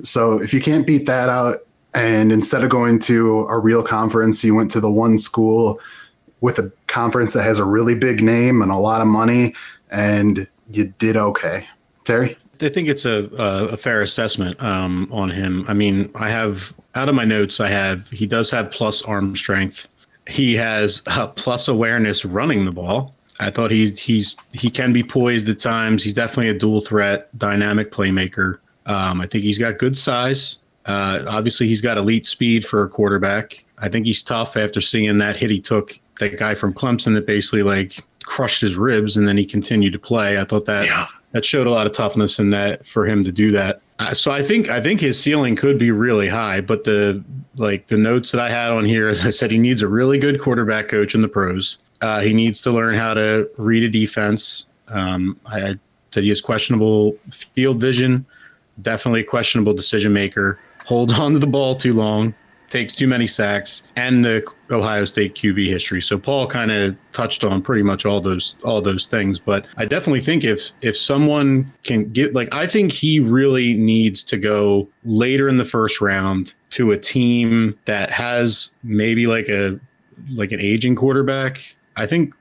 So if you can't beat that out, and instead of going to a real conference, you went to the one school with a conference that has a really big name and a lot of money, and you did okay. Terry? I think it's a fair assessment on him. I mean, I have out of my notes, he does have plus arm strength. He has plus awareness running the ball. I thought he can be poised at times. He's definitely a dual threat, dynamic playmaker. I think he's got good size. Obviously, he's got elite speed for a quarterback. I think he's tough after seeing that hit he took, that guy from Clemson that basically crushed his ribs and then he continued to play. I thought that showed a lot of toughness in that for him to do that. So I think his ceiling could be really high, but the notes that I had on here, as I said, he needs a really good quarterback coach in the pros. He needs to learn how to read a defense. I said he has questionable field vision, definitely a questionable decision maker, holds on to the ball too long, takes too many sacks, and the Ohio State QB history. So Paul kind of touched on pretty much all those things. But I definitely think if someone can get, I think he really needs to go later in the first round to a team that has maybe an aging quarterback. I think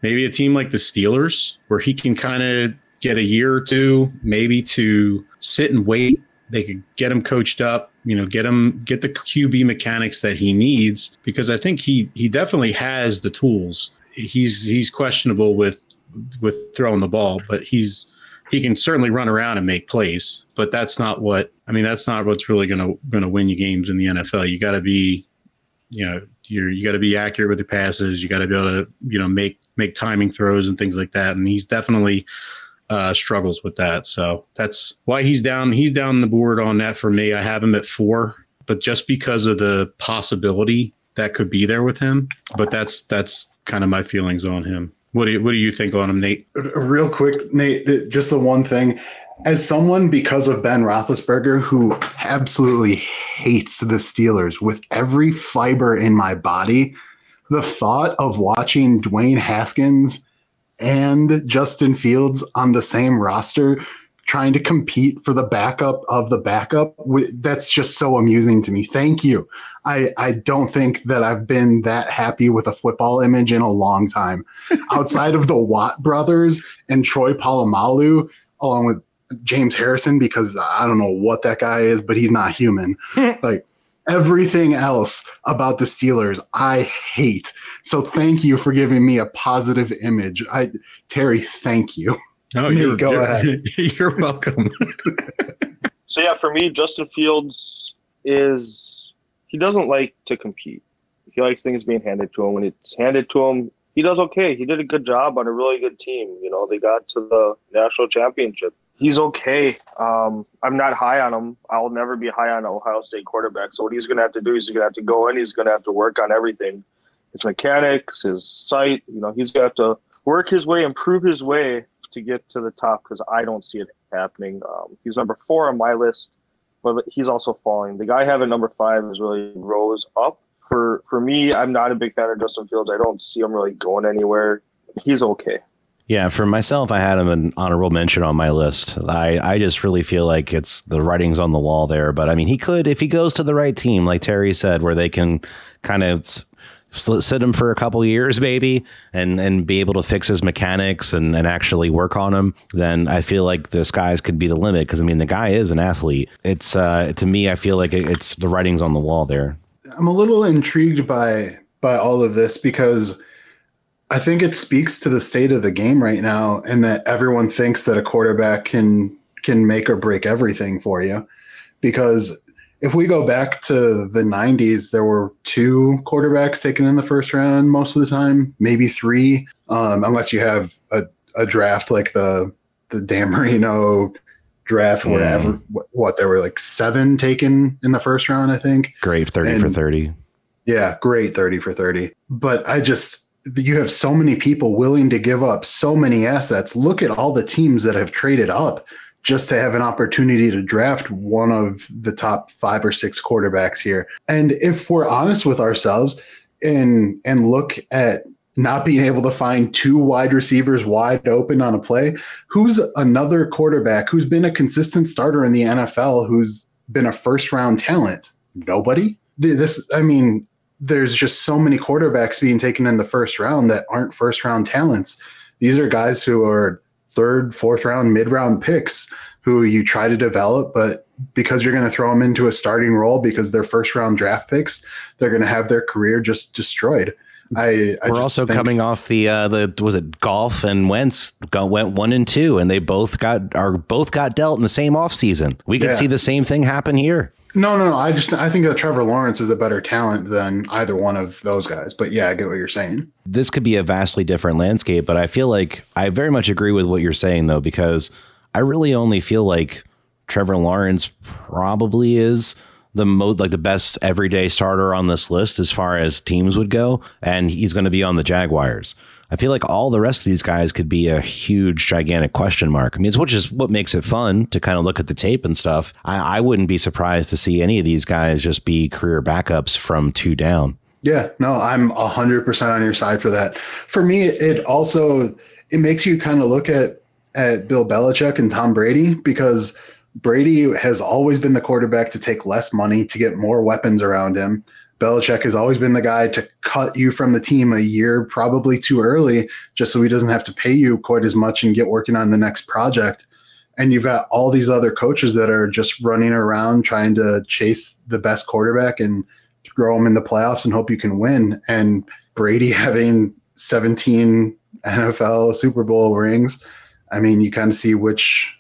maybe a team like the Steelers, where he can kind of get a year or two maybe to sit and wait they could get him coached up, get the QB mechanics that he needs, because I think he definitely has the tools. He's questionable with throwing the ball, but he can certainly run around and make plays. But that's not what's really going to win you games in the NFL. You got to be, you got to be accurate with your passes. You got to be able to, make timing throws and things like that. And he's definitely struggles with that. So that's why he's down the board on that for me. I have him at 4, but just because of the possibility that could be there with him. But that's kind of my feelings on him. What do you think on him, Nate? Real quick, Nate, just the one thing. As someone, because of Ben Roethlisberger, who absolutely hates the Steelers with every fiber in my body, the thought of watching Dwayne Haskins and Justin Fields on the same roster trying to compete for the backup of the backup, that's just so amusing to me. Thank you. I don't think that I've been that happy with a football image in a long time. Outside of the Watt brothers and Troy Polamalu, along with James Harrison, because I don't know what that guy is, but he's not human. Like, everything else about the Steelers, I hate. So thank you for giving me a positive image. Terry, thank you. Oh, go ahead. You're welcome. So yeah, for me, Justin Fields he doesn't like to compete. He likes things being handed to him. When it's handed to him, he does okay. He did a good job on a really good team. They got to the national championship. He's okay. I'm not high on him. I'll never be high on Ohio State quarterback. So what he's going to have to do is he's going to have to go in. He's going to have to work on everything. His mechanics, his sight. He's going to have to work his way, improve his way to get to the top, because I don't see it happening. He's number 4 on my list, but he's also falling. The guy I have at number 5 is really rose up. For me, I'm not a big fan of Justin Fields. I don't see him really going anywhere. He's okay. Yeah, for myself, I had him an honorable mention on my list. I just really feel like it's the writing's on the wall there. But I mean, he could, if he goes to the right team, like Terry said, where they can kind of sit him for a couple years, maybe, and be able to fix his mechanics and actually work on him, then I feel like the skies could be the limit. Because I mean, the guy is an athlete. It's to me, I feel like it's the writing's on the wall there. I'm a little intrigued by all of this, because I think it speaks to the state of the game right now, and that everyone thinks that a quarterback can make or break everything for you. Because if we go back to the 90s, there were 2 quarterbacks taken in the first round most of the time, maybe 3, unless you have a draft like the Dan Marino draft, or whatever. What, there were like 7 taken in the first round, I think. Great 30 for 30. Yeah, great 30 for 30. But you have so many people willing to give up so many assets. Look at all the teams that have traded up just to have an opportunity to draft one of the top 5 or 6 quarterbacks here. And if we're honest with ourselves and look at not being able to find 2 wide receivers wide open on a play, who's another quarterback who's been a consistent starter in the NFL who's been a first-round talent? Nobody. There's just so many quarterbacks being taken in the first round that aren't first-round talents. These are guys who are 3rd, 4th round, mid-round picks who you try to develop, but because you're going to throw them into a starting role because they're first-round draft picks, they're going to have their career just destroyed. We're also coming off the was it Goff and Wentz went 1 and 2, and they both got dealt in the same offseason. We could see the same thing happen here. No. I think that Trevor Lawrence is a better talent than either one of those guys. But yeah, I get what you're saying. This could be a vastly different landscape, but I feel like I very much agree with what you're saying, though, because I really only feel like Trevor Lawrence probably is the best everyday starter on this list as far as teams would go, and he's going to be on the Jaguars. I feel like all the rest of these guys could be a huge, gigantic question mark. I mean, which is what makes it fun to kind of look at the tape and stuff. I wouldn't be surprised to see any of these guys just be career backups from 2 down. Yeah, no, I'm 100% on your side for that. For me, it makes you kind of look at Bill Belichick and Tom Brady, because Brady has always been the quarterback to take less money to get more weapons around him. Belichick has always been the guy to cut you from the team a year, probably too early, just so he doesn't have to pay you quite as much and get working on the next project. And you've got all these other coaches that are just running around trying to chase the best quarterback and throw them in the playoffs and hope you can win. And Brady having 17 NFL Super Bowl rings, I mean, you kind of see which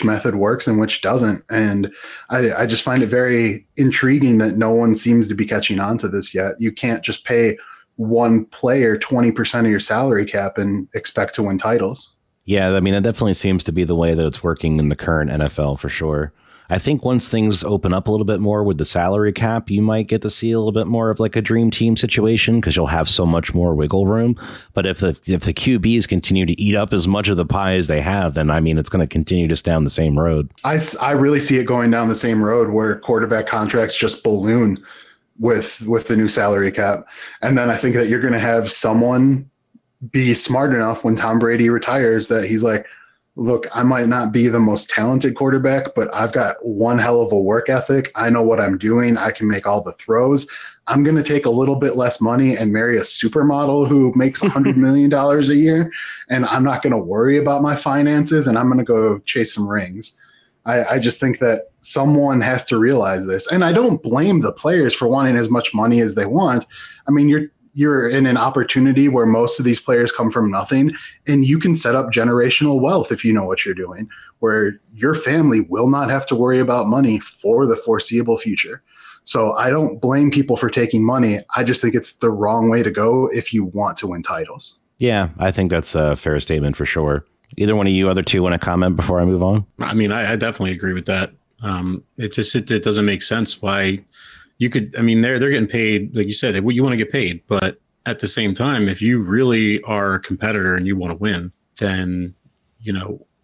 method works and which doesn't. And I just find it very intriguing that no one seems to be catching on to this yet. You can't just pay one player 20% of your salary cap and expect to win titles. Yeah, I mean, it definitely seems to be the way that it's working in the current NFL for sure. I think once things open up a little bit more with the salary cap, you might get to see a little bit more of like a dream team situation because you'll have so much more wiggle room. But if the QBs continue to eat up as much of the pie as they have, then I mean, it's going to continue just down the same road. I really see it going down the same road where quarterback contracts just balloon with the new salary cap. And then I think that you're going to have someone be smart enough when Tom Brady retires that he's like, look, I might not be the most talented quarterback, but I've got one hell of a work ethic. I know what I'm doing. I can make all the throws. I'm going to take a little bit less money and marry a supermodel who makes $100 million a year. And I'm not going to worry about my finances and I'm going to go chase some rings. I just think that someone has to realize this. And I don't blame the players for wanting as much money as they want. I mean, you're in an opportunity where most of these players come from nothing, and you can set up generational wealth if you know what you're doing, where your family will not have to worry about money for the foreseeable future. So I don't blame people for taking money. I just think it's the wrong way to go if you want to win titles. Yeah, I think that's a fair statement for sure. Either one of you other two want to comment before I move on? I mean, I definitely agree with that. It doesn't make sense why you could. I mean, they're getting paid, like you said, you want to get paid, but at the same time, if you really are a competitor and you want to win, then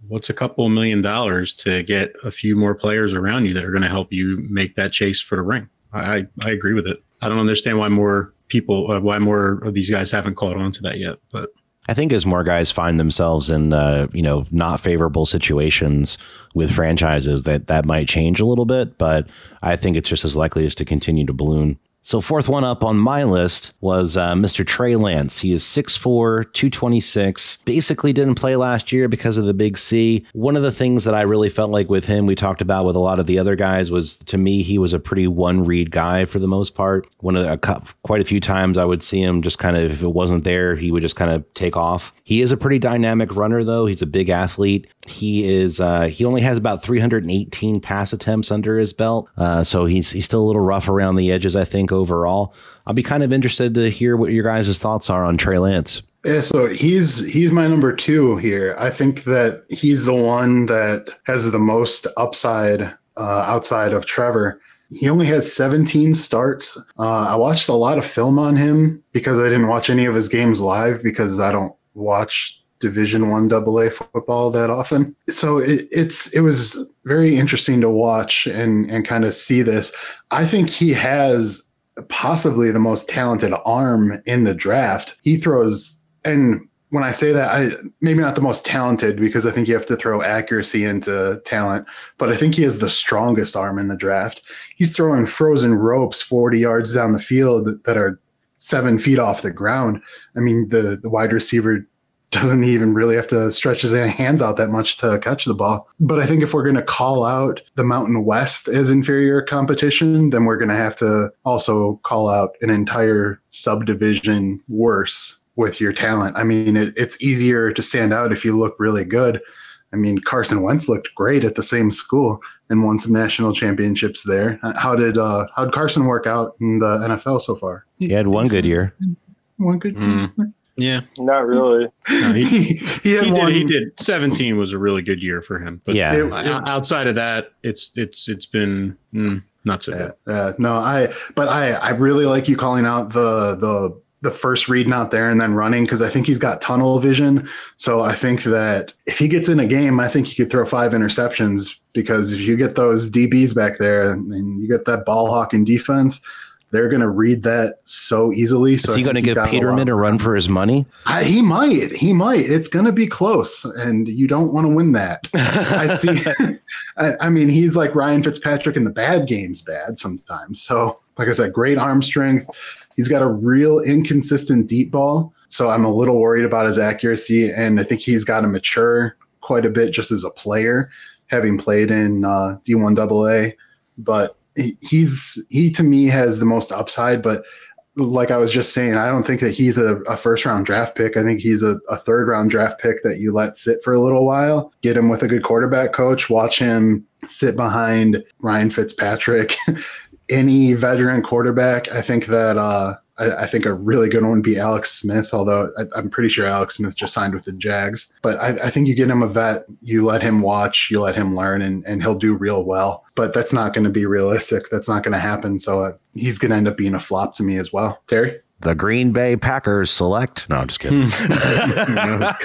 what's a couple $1 million to get a few more players around you that are going to help you make that chase for the ring? I agree with it. I don't understand why more of these guys haven't caught on to that yet, but. I think as more guys find themselves in, not favorable situations with franchises, that might change a little bit. But I think it's just as likely as to continue to balloon. So fourth one up on my list was Mr. Trey Lance. He is 6'4", 226. Basically didn't play last year because of the big C. One of the things that I really felt like with him, we talked about with a lot of the other guys, was to me, he was a pretty one-read guy for the most part. Quite a few times I would see him just kind of, if it wasn't there, he would just kind of take off. He is a pretty dynamic runner, though. He's a big athlete. He only has about 318 pass attempts under his belt. So he's still a little rough around the edges, I think, overall. I'll be kind of interested to hear what your guys' thoughts are on Trey Lance. Yeah, so he's my number 2 here. I think that he's the one that has the most upside outside of Trevor. He only has 17 starts. I watched a lot of film on him because I didn't watch any of his games live because I don't watch Division I AA football that often. So it was very interesting to watch and kind of see this. I think he has possibly the most talented arm in the draft. He throws, and when I say that, maybe not the most talented because I think you have to throw accuracy into talent, but I think he has the strongest arm in the draft. He's throwing frozen ropes 40 yards down the field that are 7 feet off the ground. I mean, the wide receiver doesn't even really have to stretch his hands out that much to catch the ball. But I think if we're going to call out the Mountain West as inferior competition, then we're going to have to also call out an entire subdivision worse with your talent. I mean, it's easier to stand out if you look really good. I mean, Carson Wentz looked great at the same school and won some national championships there. How'd Carson work out in the NFL so far? He had one good year. One good year. Yeah, not really. No, he did. 17 was a really good year for him. But yeah, outside of that, it's been not so good. No, I really like you calling out the first read not there and then running because I think he's got tunnel vision. So I think that if he gets in a game, I think he could throw 5 interceptions because if you get those DBs back there and you get that ball hawking defense, they're going to read that so easily. So is he going to give Peterman a run for his money? He might. It's going to be close, and you don't want to win that. I see. I mean, he's like Ryan Fitzpatrick in the bad games bad sometimes. So, like I said, great arm strength. He's got a real inconsistent deep ball. So I'm a little worried about his accuracy, and I think he's got to mature quite a bit just as a player having played in D1 AA, but he to me has the most upside. But like I was just saying, I don't think that he's a first-round draft pick. I think he's a third-round draft pick that you let sit for a little while, get him with a good quarterback coach, watch him sit behind Ryan Fitzpatrick, any veteran quarterback. I think that I think a really good one would be Alex Smith, although I'm pretty sure Alex Smith just signed with the Jags. But I think you get him a vet, you let him watch, you let him learn, and he'll do real well. But that's not going to be realistic. That's not going to happen. So he's going to end up being a flop to me as well. Terry? The Green Bay Packers select. No, I'm just kidding.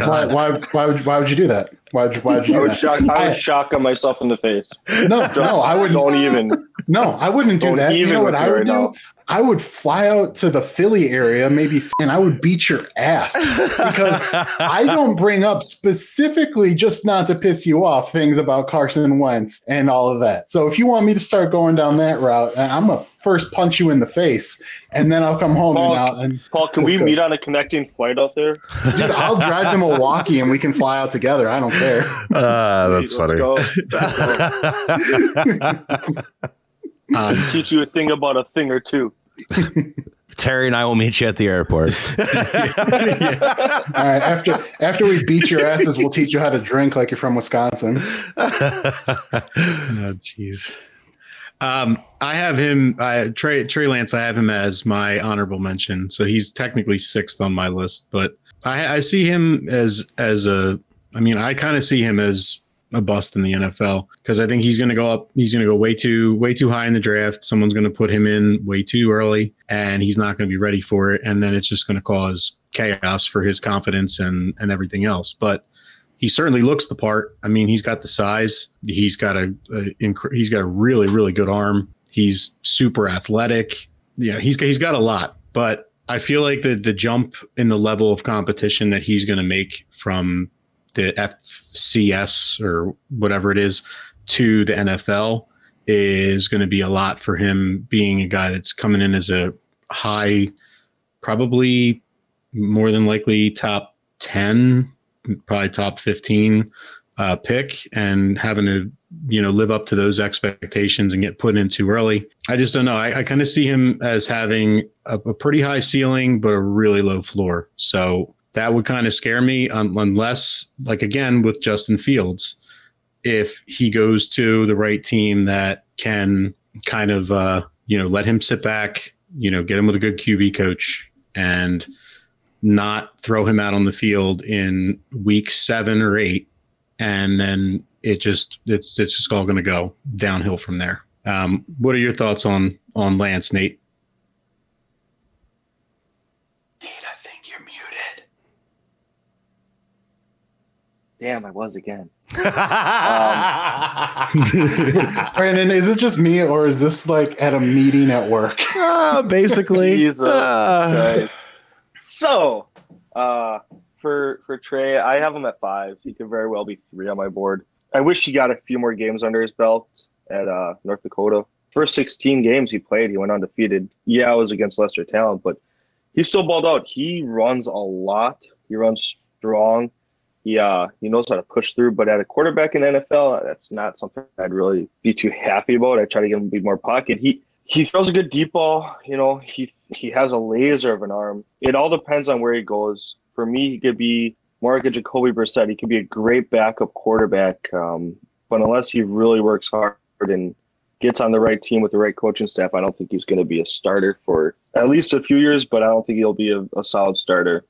Why would you do that? Why would you do that? I would shock myself in the face. No, I wouldn't. Don't even. No, I wouldn't do that. You know what I would do? Now. I would fly out to the Philly area, and I would beat your ass because I don't bring up specifically, just not to piss you off, things about Carson Wentz and all of that. So if you want me to start going down that route, I'm going to first punch you in the face, and then I'll come home. Paul, can we meet on a connecting flight out there? Dude, I'll drive to Milwaukee and we can fly out together. I don't care. That's funny. Teach you a thing about a thing or two. Terry and I will meet you at the airport. All right. After we beat your asses, we'll teach you how to drink like you're from Wisconsin. Oh, jeez. I have him, Trey Lance. I have him as my honorable mention, so he's technically sixth on my list. But I see him as a. I mean, I kind of see him as a bust in the NFL because I think he's going to go up. He's going to go way too high in the draft. Someone's going to put him in way too early, and he's not going to be ready for it. And then it's just going to cause chaos for his confidence and everything else. But he certainly looks the part. I mean, he's got the size. He's got a really, really good arm. He's super athletic. Yeah, he's got a lot. But I feel like the jump in the level of competition that he's going to make from the FCS or whatever it is to the NFL is going to be a lot for him, being a guy that's coming in as a high, probably more than likely top 10, probably top 15 pick, and having to, live up to those expectations and get put in too early. I just don't know. I kind of see him as having a pretty high ceiling, but a really low floor. So that would kind of scare me unless, like, again, with Justin Fields, if he goes to the right team that can kind of, let him sit back, get him with a good QB coach and not throw him out on the field in week 7 or 8. And then it's just all going to go downhill from there. What are your thoughts on Lance, Nate? Damn, I was again. Brandon, is it just me, or is this like at a meeting at work? Basically. So, for Trey, I have him at 5. He could very well be 3 on my board. I wish he got a few more games under his belt at North Dakota. First 16 games he played, he went undefeated. Yeah, it was against lesser talent, but he still balled out. He runs a lot. He runs strong. He knows how to push through, but at a quarterback in the NFL, that's not something I'd really be too happy about. I try to get him to be more pocket. He throws a good deep ball. He has a laser of an arm. It all depends on where he goes. For me, he could be more like a Jacoby Brissett. He could be a great backup quarterback, but unless he really works hard and gets on the right team with the right coaching staff, I don't think he's going to be a starter for at least a few years, but I don't think he'll be a solid starter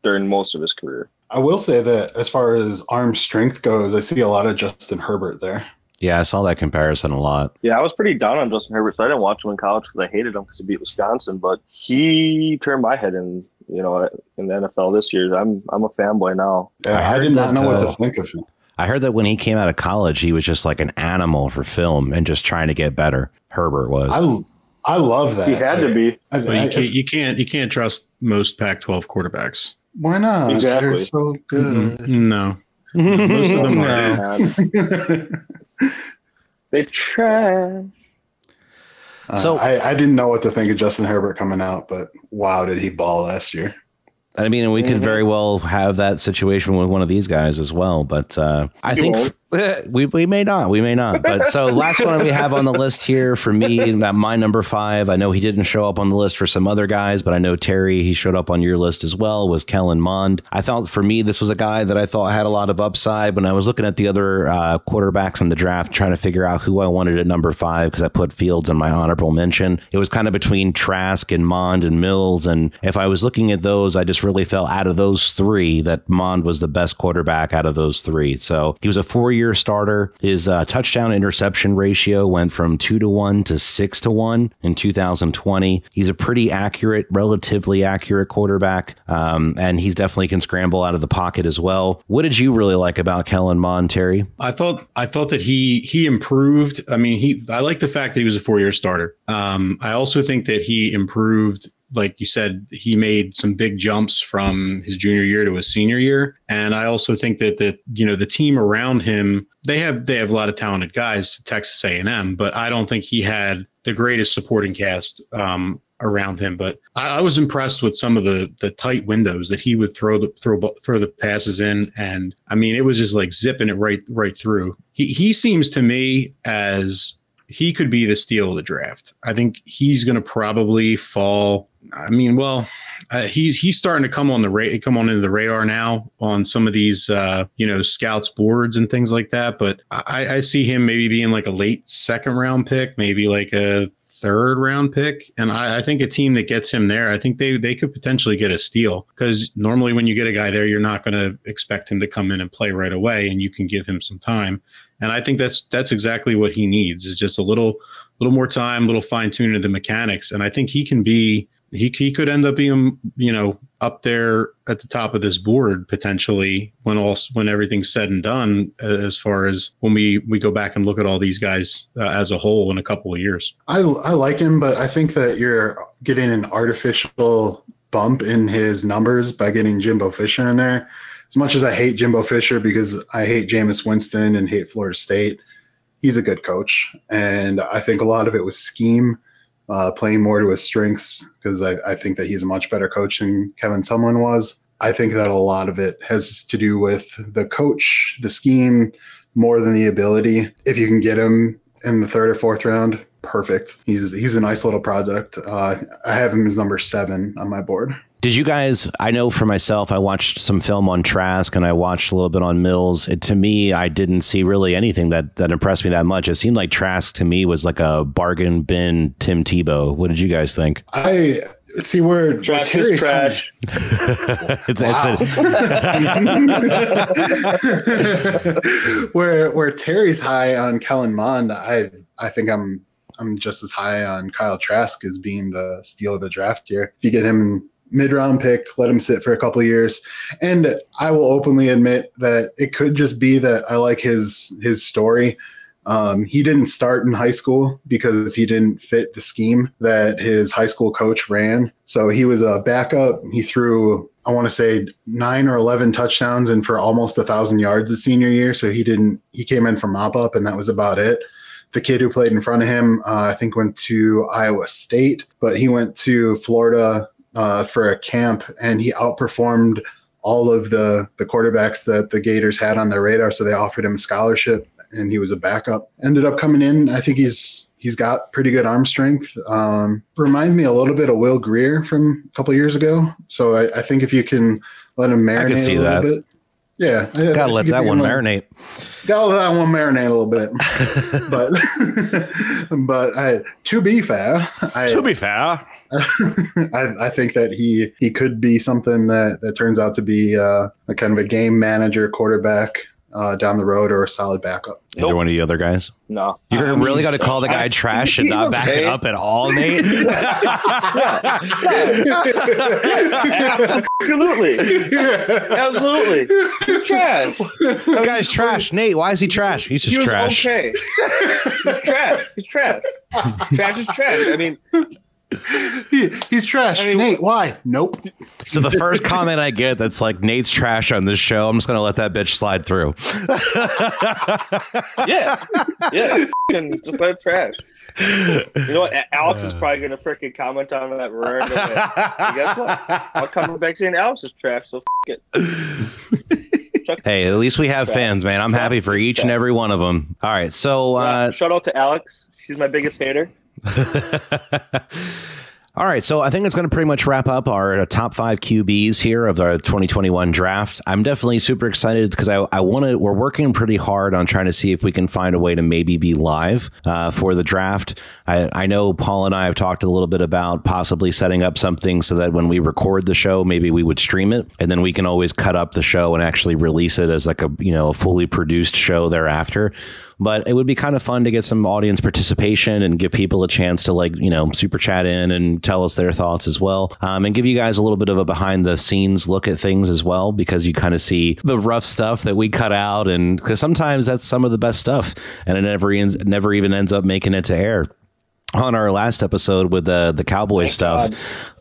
during most of his career. I will say that as far as arm strength goes, I see a lot of Justin Herbert there. Yeah, I saw that comparison a lot. Yeah, I was pretty down on Justin Herbert, so I didn't watch him in college because I hated him because he beat Wisconsin, but he turned my head in the NFL this year. I'm a fanboy now. Yeah, I did not know what to think of him. I heard that when he came out of college, he was just like an animal for film and just trying to get better. Herbert was. I love that. He had to be. You can't trust most Pac-12 quarterbacks. Why not? Exactly. They're so good. Mm-hmm. No. Most of them are. They trash. So I didn't know what to think of Justin Herbert coming out, but wow, did he ball last year? I mean, we could very well have that situation with one of these guys as well. But I think We may not. But so last one we have on the list here for me, my number 5. I know he didn't show up on the list for some other guys, but I know Terry, he showed up on your list as well, was Kellen Mond. I thought for me, this was a guy that I thought had a lot of upside when I was looking at the other quarterbacks in the draft, trying to figure out who I wanted at number 5, because I put Fields in my honorable mention. It was kind of between Trask and Mond and Mills. And if I was looking at those, I just really felt out of those 3 that Mond was the best quarterback out of those 3. So he was a 4-year starter. His touchdown interception ratio went from 2-1 to 6-1 in 2020. He's a pretty accurate, relatively accurate quarterback, and he's definitely can scramble out of the pocket as well. What did you really like about Kellen Mond, Terry? I thought that he improved. I mean, I like the fact that he was a 4-year starter. I also think that he improved. Like you said, he made some big jumps from his junior year to his senior year. And I also think that the team around him, they have a lot of talented guys, Texas A&M, but I don't think he had the greatest supporting cast around him. But I was impressed with some of the tight windows that he would throw the passes in. And I mean, it was just like zipping it right through. He seems to me as he could be the steal of the draft. I think he's going to probably fall. I mean, well, he's starting to come on into the radar now on some of these, scouts boards and things like that. But I see him maybe being like a late 2nd round pick, maybe like a 3rd round pick. And I think a team that gets him there, I think they could potentially get a steal, because normally when you get a guy there, you're not going to expect him to come in and play right away, and you can give him some time. And I think that's exactly what he needs, is just a little more time, a little fine tuning of the mechanics. And I think he could end up being, up there at the top of this board potentially when everything's said and done, as far as when we go back and look at all these guys as a whole in a couple of years. I like him, but I think that you're getting an artificial bump in his numbers by getting Jimbo Fisher in there. As much as I hate Jimbo Fisher because I hate Jameis Winston and hate Florida State, he's a good coach. And I think a lot of it was scheme, playing more to his strengths, because I think that he's a much better coach than Kevin Sumlin was. I think that a lot of it has to do with the coach, the scheme, more than the ability. If you can get him in the 3rd or 4th round, perfect. He's a nice little project. I have him as number 7 on my board. Did you guys, I know for myself, I watched some film on Trask and I watched a little bit on Mills. To me, I didn't see really anything that impressed me that much. It seemed like Trask to me was like a bargain bin Tim Tebow. What did you guys think? I see where Trask is trash. Where Terry's high on Kellen Mond, I think I'm just as high on Kyle Trask as being the steal of the draft here. If you get him in mid-round pick, let him sit for a couple of years. And I will openly admit that it could just be that I like his story. He didn't start in high school because he didn't fit the scheme that his high school coach ran. So he was a backup. He threw, I want to say 9 or 11 touchdowns and for almost 1,000 yards his senior year. So he came in for mop up, and that was about it. The kid who played in front of him, I think went to Iowa State, but he went to Florida for a camp, and he outperformed all of the quarterbacks that the Gators had on their radar. So they offered him a scholarship, and he was a backup. Ended up coming in. I think he's got pretty good arm strength. Reminds me a little bit of Will Grier from a couple of years ago. So I think if you can let him marinate a little bit. Yeah. Gotta let that one marinate. Gotta let that one marinate a little bit. but to be fair, I think that he could be something that turns out to be a kind of a game manager quarterback down the road, or a solid backup. Either one of the other guys? No. You're really going to call the guy trash and not back it up at all, Nate? Absolutely. He's trash. The guy's trash. Nate, why is he trash? He's just trash. Okay. He's trash. He's trash. Trash is trash. I mean... He's trash. Nate, why? Nope. So the first comment I get that's like Nate's trash on this show, I'm just going to let that bitch slide through. Yeah. And just let it trash. You know what? Alex is probably going to freaking comment on that right away. And guess what? I'll come back saying Alex is trash, so it. Hey, at least we have fans, man. I'm happy for each and every one of them. All right, so shout out to Alex. She's my biggest hater. All right, so I think it's going to pretty much wrap up our top 5 QBs here of the 2021 draft. I'm definitely super excited because we're working pretty hard on trying to see if we can find a way to maybe be live for the draft. I know Paul and I have talked a little bit about possibly setting up something so that when we record the show, maybe we would stream it, and then we can always cut up the show and actually release it as like a fully produced show thereafter. But it would be kind of fun to get some audience participation and give people a chance to super chat in and tell us their thoughts as well. And give you guys a little bit of a behind the scenes look at things as well, because you kind of see the rough stuff that we cut out. And because sometimes that's some of the best stuff and it never even ends up making it to air. On our last episode with the Cowboys stuff,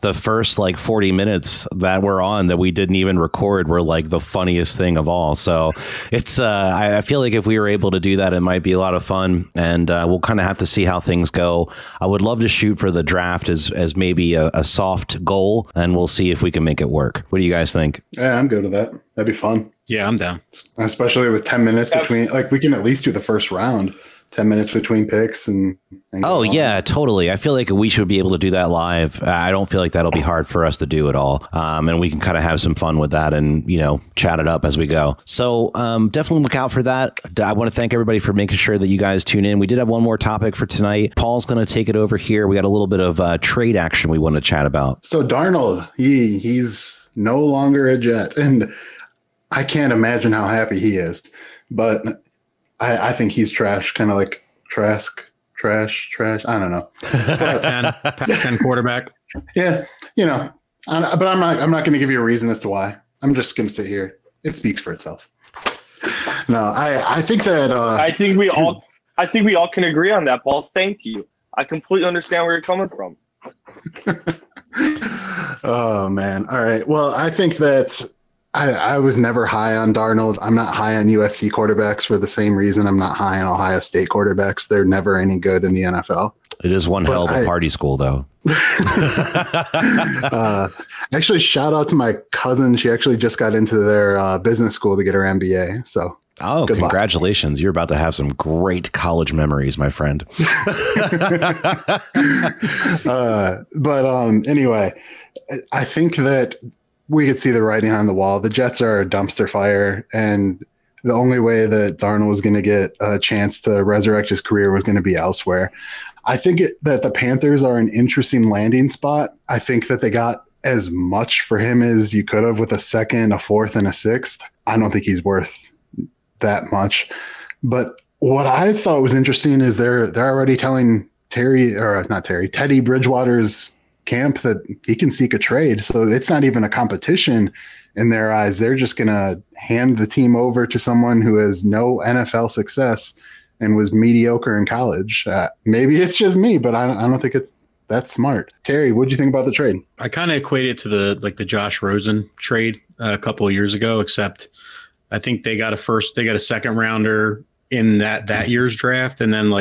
the first 40 minutes that we're on that we didn't even record were the funniest thing of all. So it's I feel like if we were able to do that, it might be a lot of fun, and we'll kind of have to see how things go. I would love to shoot for the draft as maybe a soft goal, and we'll see if we can make it work. What do you guys think? Yeah, I'm good with that. That'd be fun. Yeah, I'm down. Especially with 10 minutes between, we can at least do the first round. 10 minutes between picks and oh yeah, totally. I feel like we should be able to do that live. I don't feel like that'll be hard for us to do at all. And we can kind of have some fun with that and, chat it up as we go. So definitely look out for that. I want to thank everybody for making sure that you guys tune in. We did have one more topic for tonight. Paul's going to take it over here. We got a little bit of trade action we want to chat about. So Darnold, he's no longer a Jet, and I can't imagine how happy he is, but I think he's trash, kind of like trash. I don't know. Pac 10 quarterback. Yeah, but I'm not going to give you a reason as to why. I'm just going to sit here. It speaks for itself. No, I think that. I think we all can agree on that, Paul. Thank you. I completely understand where you're coming from. Oh man! All right. Well, I think that. I was never high on Darnold. I'm not high on USC quarterbacks for the same reaon I'm not high on Ohio State quarterbacks. They're never any good in the NFL. It is one hell of a party school, though. Actually, shout out to my cousin. She actually just got into their business school to get her MBA. So, congratulations. Luck. You're about to have some great college memories, my friend. Anyway, I think that we could see the writing on the wall. The Jets are a dumpster fire, and the only way that Darnold was going to get a chance to resurrect his career was going to be elsewhere. I think that the Panthers are an interesting landing spot. I think that they got as much for him as you could have with a second, a fourth, and a sixth. I don't think he's worth that much. But what I thought was interesting is they're already telling Teddy Bridgewater's camp that he can seek a trade. So it's not even a competition in their eyes. They're just going to hand the team over to someone who has no NFL success and was mediocre in college. Maybe it's just me, but I don't think it's that smart. Terry, what do you think about the trade? I kind of equate it to the Josh Rosen trade a couple of years ago, except I think they got a second rounder in that year's draft, and then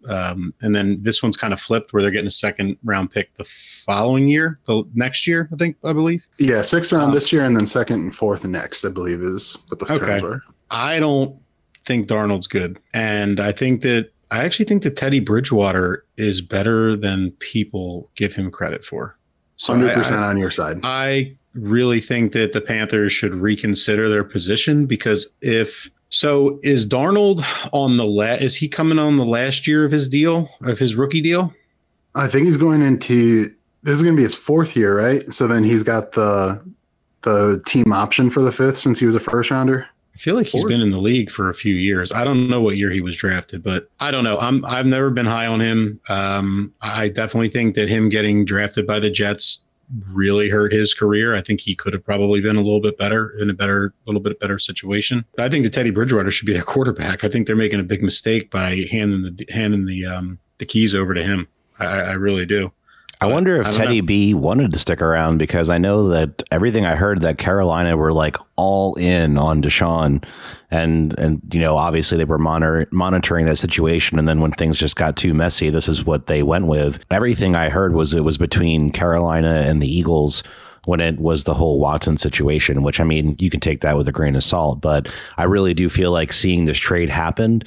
and then this one's kind of flipped where they're getting a second round pick the following year, the next year, I believe. Yeah, sixth round this year and then second and fourth next, I believe is what the terms were. I don't think Darnold's good. And I actually think that Teddy Bridgewater is better than people give him credit for. So 100% on your side. I really think that the Panthers should reconsider their position, because is Darnold is he coming on the last year of his rookie deal? I think he's going into, this is going to be his fourth year, right? So then he's got the team option for the fifth since he was a first rounder. I feel like he's been in the league for a few years. I don't know what year he was drafted, but I don't know. I've never been high on him. I definitely think that him getting drafted by the Jets really hurt his career. I think he could have probably been a little bit better in a little bit better situation. I think that Teddy Bridgewater should be their quarterback. I think they're making a big mistake by handing the keys over to him. I really do. I wonder if Teddy B wanted to stick around, because I know that everything I heard that Carolina were all in on Deshaun, and obviously they were monitoring that situation. And then when things just got too messy, this is what they went with. Everything I heard was it was between Carolina and the Eagles when it was the whole Watson situation, which, I mean, you can take that with a grain of salt, but I really do feel like seeing this trade happen,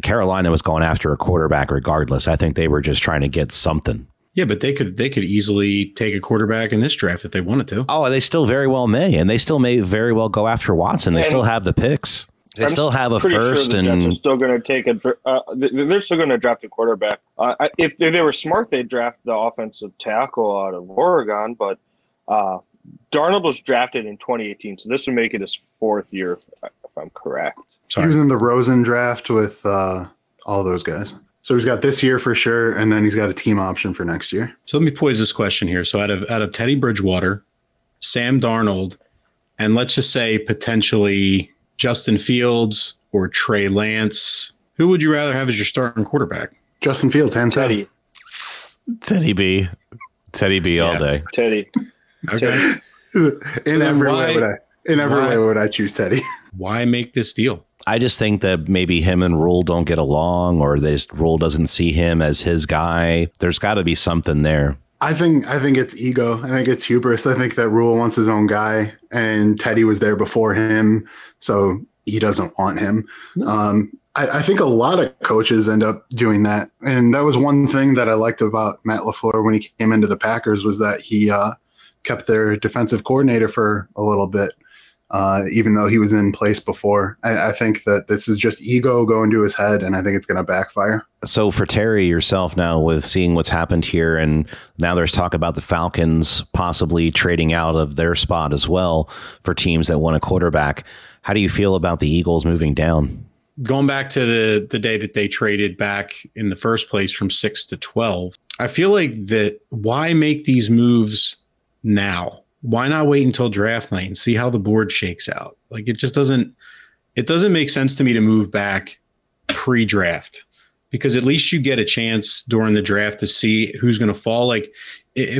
Carolina was going after a quarterback regardless. I think they were just trying to get something. Yeah, but they could easily take a quarterback in this draft if they wanted to. Oh, they still very well may, and they still may very well go after Watson. They still have the picks. They still have a first, sure the Jets are still going to take they're still going to draft a quarterback. If they were smart, they'd draft the offensive tackle out of Oregon. But Darnold was drafted in 2018, so this would make it his fourth year, if I'm correct. Sorry. He was in the Rosen draft with all those guys. So he's got this year for sure, and then he's got a team option for next year. So let me pose this question here. So out of Teddy Bridgewater, Sam Darnold, and let's just say potentially Justin Fields or Trey Lance, who would you rather have as your starting quarterback? Justin Fields, hands down. Teddy B. Teddy B all day. Teddy. Okay. In every way would I choose Teddy. Why make this deal? I just think that maybe him and Rule don't get along, or Rule doesn't see him as his guy. There's got to be something there. I think it's ego. I think it's hubris. I think that Rule wants his own guy, and Teddy was there before him, so he doesn't want him. I think a lot of coaches end up doing that, and that was one thing that I liked about Matt LaFleur when he came into the Packers, was that he kept their defensive coordinator for a little bit. Even though he was in place before. I think that this is just ego going to his head, and I think it's going to backfire. So for Terry, yourself now, with seeing what's happened here, and now there's talk about the Falcons possibly trading out of their spot as well for teams that want a quarterback. How do you feel about the Eagles moving down? Going back to the day that they traded back in the first place from 6 to 12, I feel like that why make these moves now? Why not wait until draft night and see how the board shakes out? Like, it doesn't make sense to me to move back pre-draft, because at least you get a chance during the draft to see who's going to fall. Like,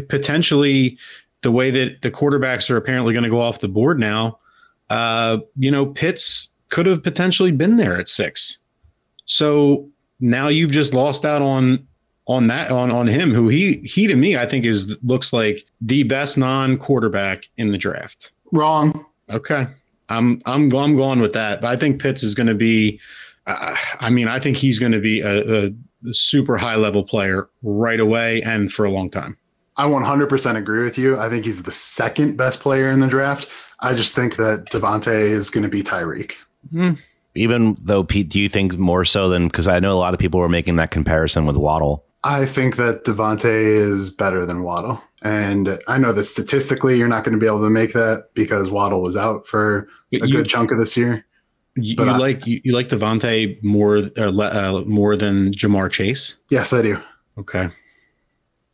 potentially the way that the quarterbacks are apparently going to go off the board now, Pitts could have potentially been there at 6. So now you've just lost out on him, who he to me, I think looks like the best non-quarterback in the draft. Wrong. Okay. I'm going with that. But I think Pitts is going to be, I think he's going to be a super high level player right away and for a long time. I 100% agree with you. I think he's the second best player in the draft. I just think that Devontae is going to be Tyreek. Even though, Pete, do you think more so than, because I know a lot of people were making that comparison with Waddle. I think that Devontae is better than Waddle. And I know that statistically you're not going to be able to make that because Waddle was out for a good chunk of this year. You like Devontae more than Jamar Chase? Yes, I do. Okay.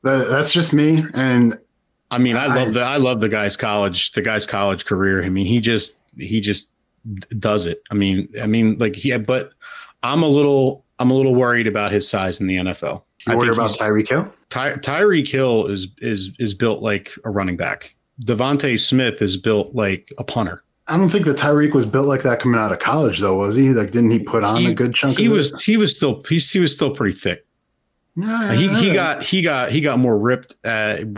That's just me. And I mean, I love the guy's college career. I mean, he just does it. I mean, but I'm a little worried about his size in the NFL. You worried about Tyreek Hill? Tyreek Hill is built like a running back. Devontae Smith is built like a punter. I don't think that Tyreek was built like that coming out of college, though, was he? Like, didn't he put on a good chunk? He was still pretty thick. He got more ripped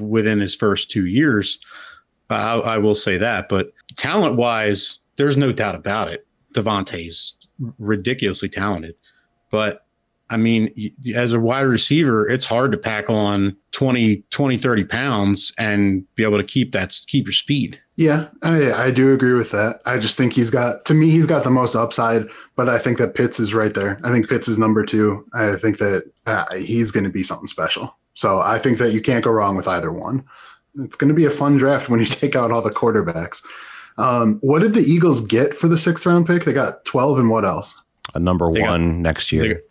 within his first 2 years. I will say that, but talent wise, there's no doubt about it. Devontae's ridiculously talented, but I mean, as a wide receiver, it's hard to pack on 20, 30 pounds and be able to keep your speed. Yeah, I do agree with that. I just think he's got the most upside, but I think that Pitts is right there. I think Pitts is number 2. I think that he's going to be something special. So I think that you can't go wrong with either one. It's going to be a fun draft when you take out all the quarterbacks. What did the Eagles get for the 6th round pick? They got 12 and what else? A number 1 next year.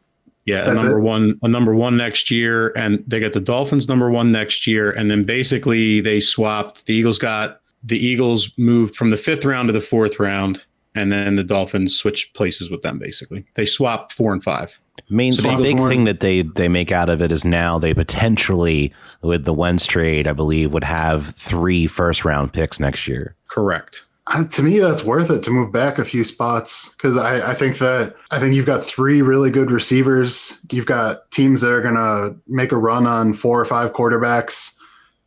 A number one next year, and they got the Dolphins number 1 next year, and then basically they swapped. The Eagles moved from the 5th round to the 4th round, and then the Dolphins switched places with them. Basically, they swapped 4 and 5. The big thing that they make out of it is now they potentially, with the Wentz trade, I believe, would have 3 first-round picks next year. Correct. To me, that's worth it to move back a few spots, because I think you've got 3 really good receivers. You've got teams that are going to make a run on 4 or 5 quarterbacks.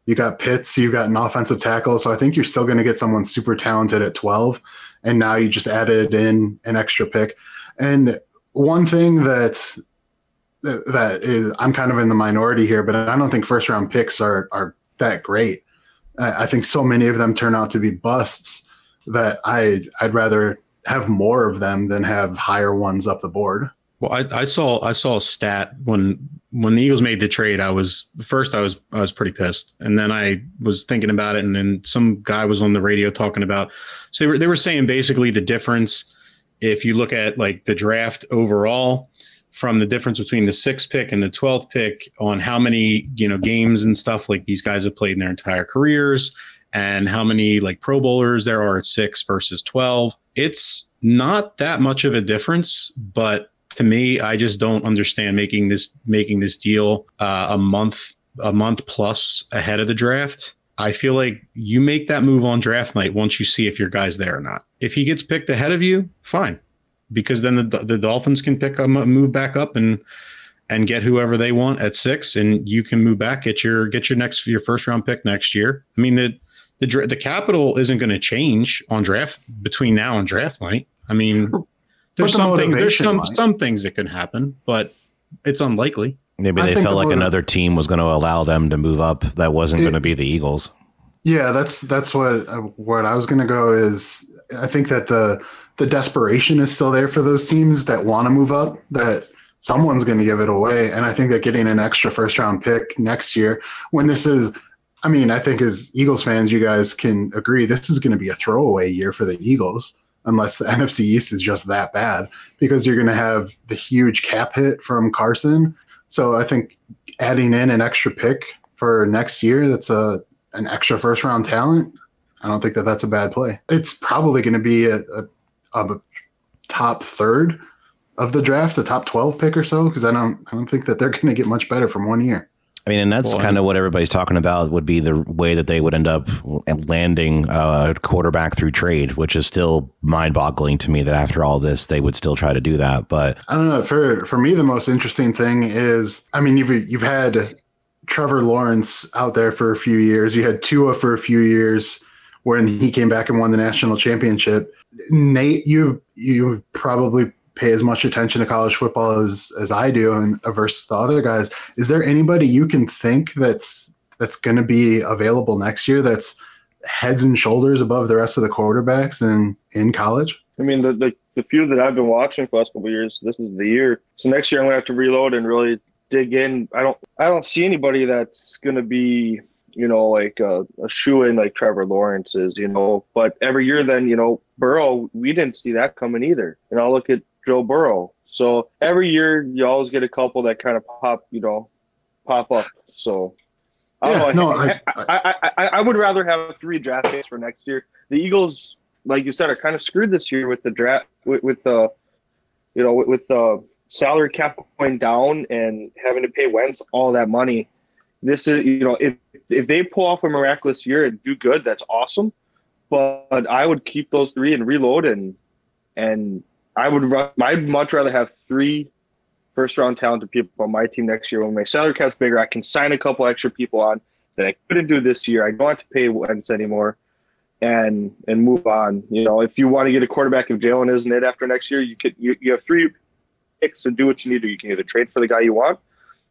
You got Pitts, you got an offensive tackle. So I think you're still going to get someone super talented at 12. And now you just added in an extra pick. And one thing that is, I'm kind of in the minority here, but I don't think first round picks are that great. I think so many of them turn out to be busts that I'd rather have more of them than have higher ones up the board. Well, I saw a stat when the Eagles made the trade. I was pretty pissed, and then I was thinking about it, and then some guy was on the radio talking about. So they were saying basically the difference if you look at like the draft overall, from the difference between the 6th pick and the 12th pick on how many, games and stuff like these guys have played in their entire careers and how many like Pro Bowlers there are at 6 versus 12. It's not that much of a difference, but to me, I just don't understand making this deal a month plus ahead of the draft. I feel like you make that move on draft night once you see if your guy's there or not. If he gets picked ahead of you, fine. Because then the Dolphins can move back up and get whoever they want at 6, and you can move back, get your first round pick next year. I mean, the capital isn't going to change on draft between now and draft night. I mean, there's some things that can happen, but it's unlikely. Maybe they felt like another team was going to allow them to move up. That wasn't going to be the Eagles. Yeah, that's what I was going to go is. I think that the desperation is still there for those teams that want to move up, that someone's going to give it away. And I think that getting an extra first round pick next year, when this is, I mean, I think as Eagles fans, you guys can agree, this is going to be a throwaway year for the Eagles, unless the NFC East is just that bad, because you're going to have the huge cap hit from Carson. So I think adding in an extra pick for next year, that's an extra first round talent. I don't think that that's a bad play. It's probably going to be a top third of the draft, a top 12 pick or so, because I don't think that they're going to get much better from 1 year. I mean, and that's kind of what everybody's talking about would be the way that they would end up landing a quarterback through trade, which is still mind-boggling to me that after all this, they would still try to do that. But I don't know. For me, the most interesting thing is, I mean, you've had Trevor Lawrence out there for a few years. You had Tua for a few years when he came back and won the national championship. Nate, you probably pay as much attention to college football as I do, and versus the other guys. Is there anybody you can think that's going to be available next year that's heads and shoulders above the rest of the quarterbacks in college? I mean, the few that I've been watching for the last couple of years, this is the year. So next year I'm going to have to reload and really dig in. I don't see anybody that's going to be, like a shoe-in like Trevor Lawrence is, But every year then, Burrow, we didn't see that coming either. Look at Joe Burrow. So every year you always get a couple that kind of pop up. So I don't know. I would rather have 3 draft picks for next year. The Eagles, like you said, are kind of screwed this year with the draft, with the salary cap going down and having to pay Wentz all that money. This is, if they pull off a miraculous year and do good, that's awesome. But I would keep those 3 and reload, and I'd much rather have 3 first-round talented people on my team next year. When my salary cap's bigger, I can sign a couple extra people on that I couldn't do this year. I don't have to pay Wentz anymore, and move on. If you want to get a quarterback, if Jalen isn't it after next year, you have 3 picks to do what you need to. You can either trade for the guy you want,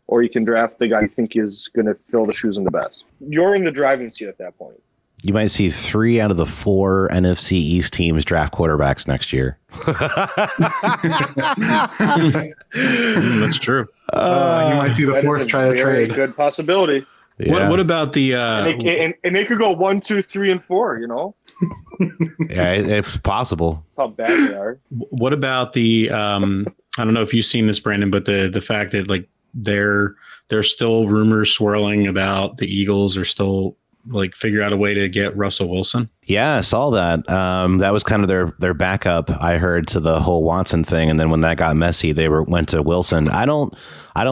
or you can draft the guy you think is going to fill the shoes in the best. You're in the driving seat at that point. You might see 3 out of the 4 NFC East teams draft quarterbacks next year. That's true. You might see the 4th try to trade. Good possibility. Yeah. What about the? And they could go 1, 2, 3, and 4. Yeah, it's possible. How bad they are. What about the? I don't know if you've seen this, Brandon, but the fact that like there's still rumors swirling about the Eagles are still like figure out a way to get Russell Wilson. Yeah, I saw that. That was kind of their backup, I heard, to the whole Watson thing. And then when that got messy, they went to Wilson. I don't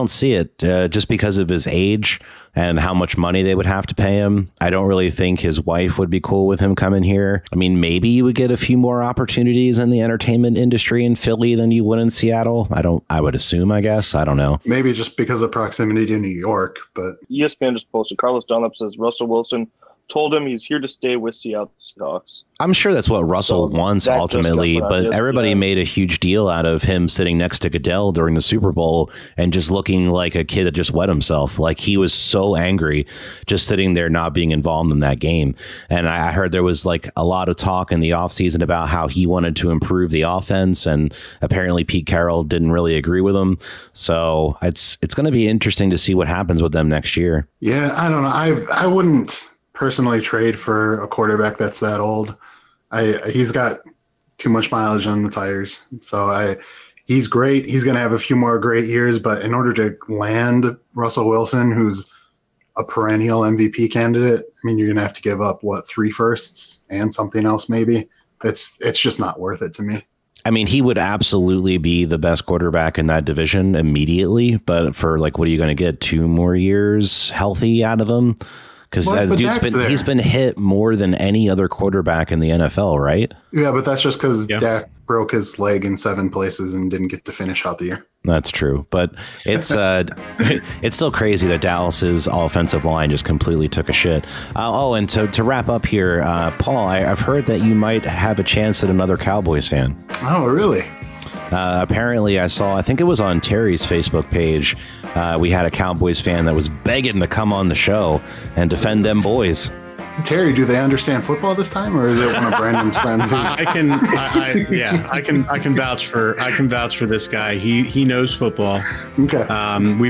see it just because of his age. and how much money they would have to pay him. I don't really think his wife would be cool with him coming here. I mean, maybe you would get a few more opportunities in the entertainment industry in Philly than you would in Seattle. I would assume, I guess. I don't know. Maybe just because of proximity to New York, but ESPN just posted, Carlos Dunlap says Russell Wilson told him he's here to stay with Seattle Seahawks. I'm sure that's what Russell wants ultimately, but everybody made a huge deal out of him sitting next to Goodell during the Super Bowl and just looking like a kid that just wet himself. Like, he was so angry just sitting there not being involved in that game. And I heard there was like a lot of talk in the offseason about how he wanted to improve the offense, and apparently Pete Carroll didn't really agree with him. So it's going to be interesting to see what happens with them next year. Yeah, I don't know. I wouldn't personally trade for a quarterback that's that old. He's got too much mileage on the tires. So he's great. He's going to have a few more great years, but in order to land Russell Wilson, who's a perennial MVP candidate, I mean, you're going to have to give up 3 firsts and something else maybe. It's just not worth it to me. I mean, he would absolutely be the best quarterback in that division immediately, but for like, what are you going to get? 2 more years healthy out of him? Because he's been hit more than any other quarterback in the NFL, right? Yeah, but that's just because Dak broke his leg in 7 places and didn't get to finish out the year. That's true, but it's it's still crazy that Dallas's offensive line just completely took a shit. And to wrap up here, Paul, I've heard that you might have a chance at another Cowboys fan. Oh, really? Apparently, I think it was on Terry's Facebook page. We had a Cowboys fan that was begging to come on the show and defend them boys. Terry, do they understand football this time, or is it one of Brandon's friends? I can vouch for this guy. He knows football. Okay. Him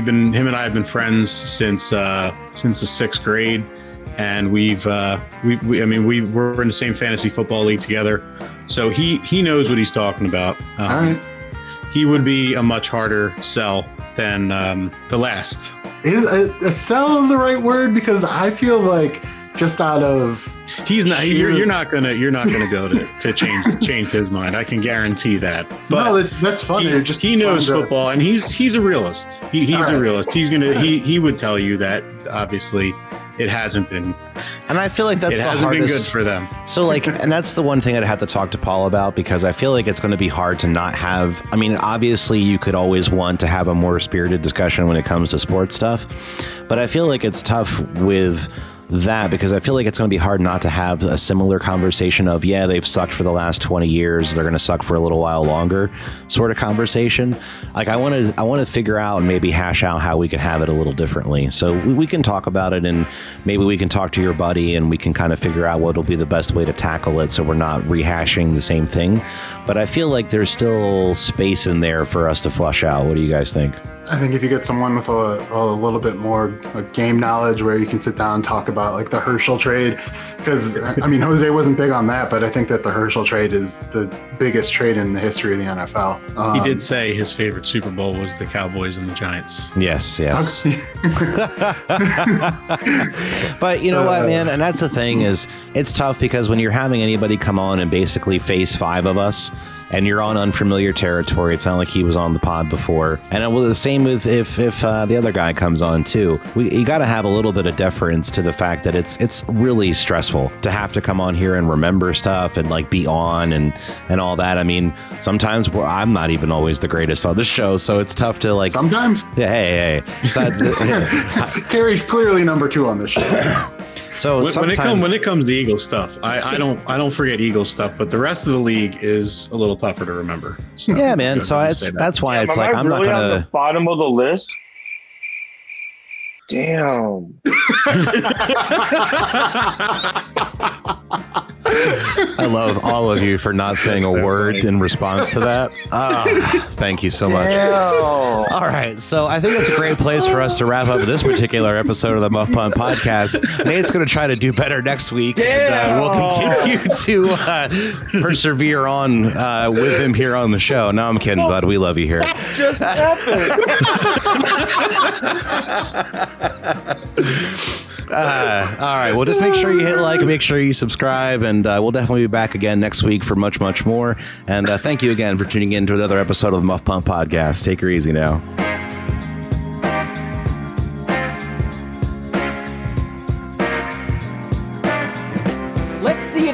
and I have been friends since the 6th grade, and we're in the same fantasy football league together. So he knows what he's talking about. All right. He would be a much harder sell than the last. Is a sell the right word? Because I feel like just out of he's not you're not gonna go to change his mind. I can guarantee that. But no, that's funny. He knows football, and he's a realist. He's a realist. He would tell you that obviously it hasn't been. And I feel like that's been good for them. So and that's the one thing I'd have to talk to Paul about, because I feel like it's going to be hard to not have. I mean, obviously you could always want to have a more spirited discussion when it comes to sports stuff, but I feel like it's tough with that, because I feel like it's going to be hard not to have a similar conversation of, yeah, they've sucked for the last 20 years, they're going to suck for a little while longer sort of conversation. Like, I want to figure out and maybe hash out how we can have it a little differently. So we can talk about it, and maybe we can talk to your buddy and we can kind of figure out what'll be the best way to tackle it, so we're not rehashing the same thing. But I feel like there's still space in there for us to flush out. What do you guys think? I think if you get someone with a little bit more game knowledge, where you can sit down and talk about like the Herschel trade, because I mean, Jose wasn't big on that, but I think that the Herschel trade is the biggest trade in the history of the NFL. He did say his favorite Super Bowl was the Cowboys and the Giants. Yes. But you know what, man? And that's the thing, is it's tough, because when you're having anybody come on and basically face 5 of us, and you're on unfamiliar territory. It's not like he was on the pod before. And it was the same with if the other guy comes on too. You got to have a little bit of deference to the fact that it's really stressful to have to come on here and remember stuff and like be on and all that. I mean, sometimes I'm not even always the greatest on the show, so it's tough to like. Sometimes. Yeah, hey. Terry's clearly number 2 on the show. So when it comes to Eagles stuff, I don't forget Eagles stuff, but the rest of the league is a little tougher to remember. So yeah, man. So that's why it's like I'm not gonna. On the bottom of the list. Damn. I love all of you for not saying a word in response to that. Thank you so much. All right. So I think that's a great place for us to wrap up this particular episode of the Muffed Punt Podcast. Nate's going to try to do better next week. And, we'll continue to persevere on with him here on the show. No, I'm kidding, bud. We love you here. What just happened? All right. Well, just make sure you hit like, make sure you subscribe, and we'll definitely be back again next week for much, much more. And thank you again for tuning in to another episode of the Muffed Punt Podcast. Take her easy now.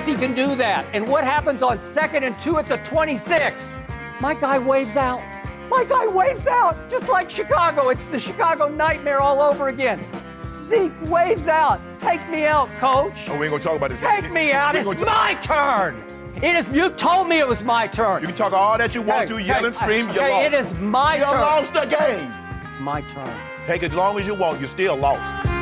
if he can do that. And what happens on 2nd and 2 at the 26? My guy waves out. My guy waves out, just like Chicago. It's the Chicago nightmare all over again. Zeke waves out. Take me out, coach. Oh, we ain't gonna talk about this. Take me out. It's my turn. It is. You told me it was my turn. You can talk all that you want to, yell and scream. You lost. It is my turn. You lost the game. It's my turn. Take as long as you want. You still lost.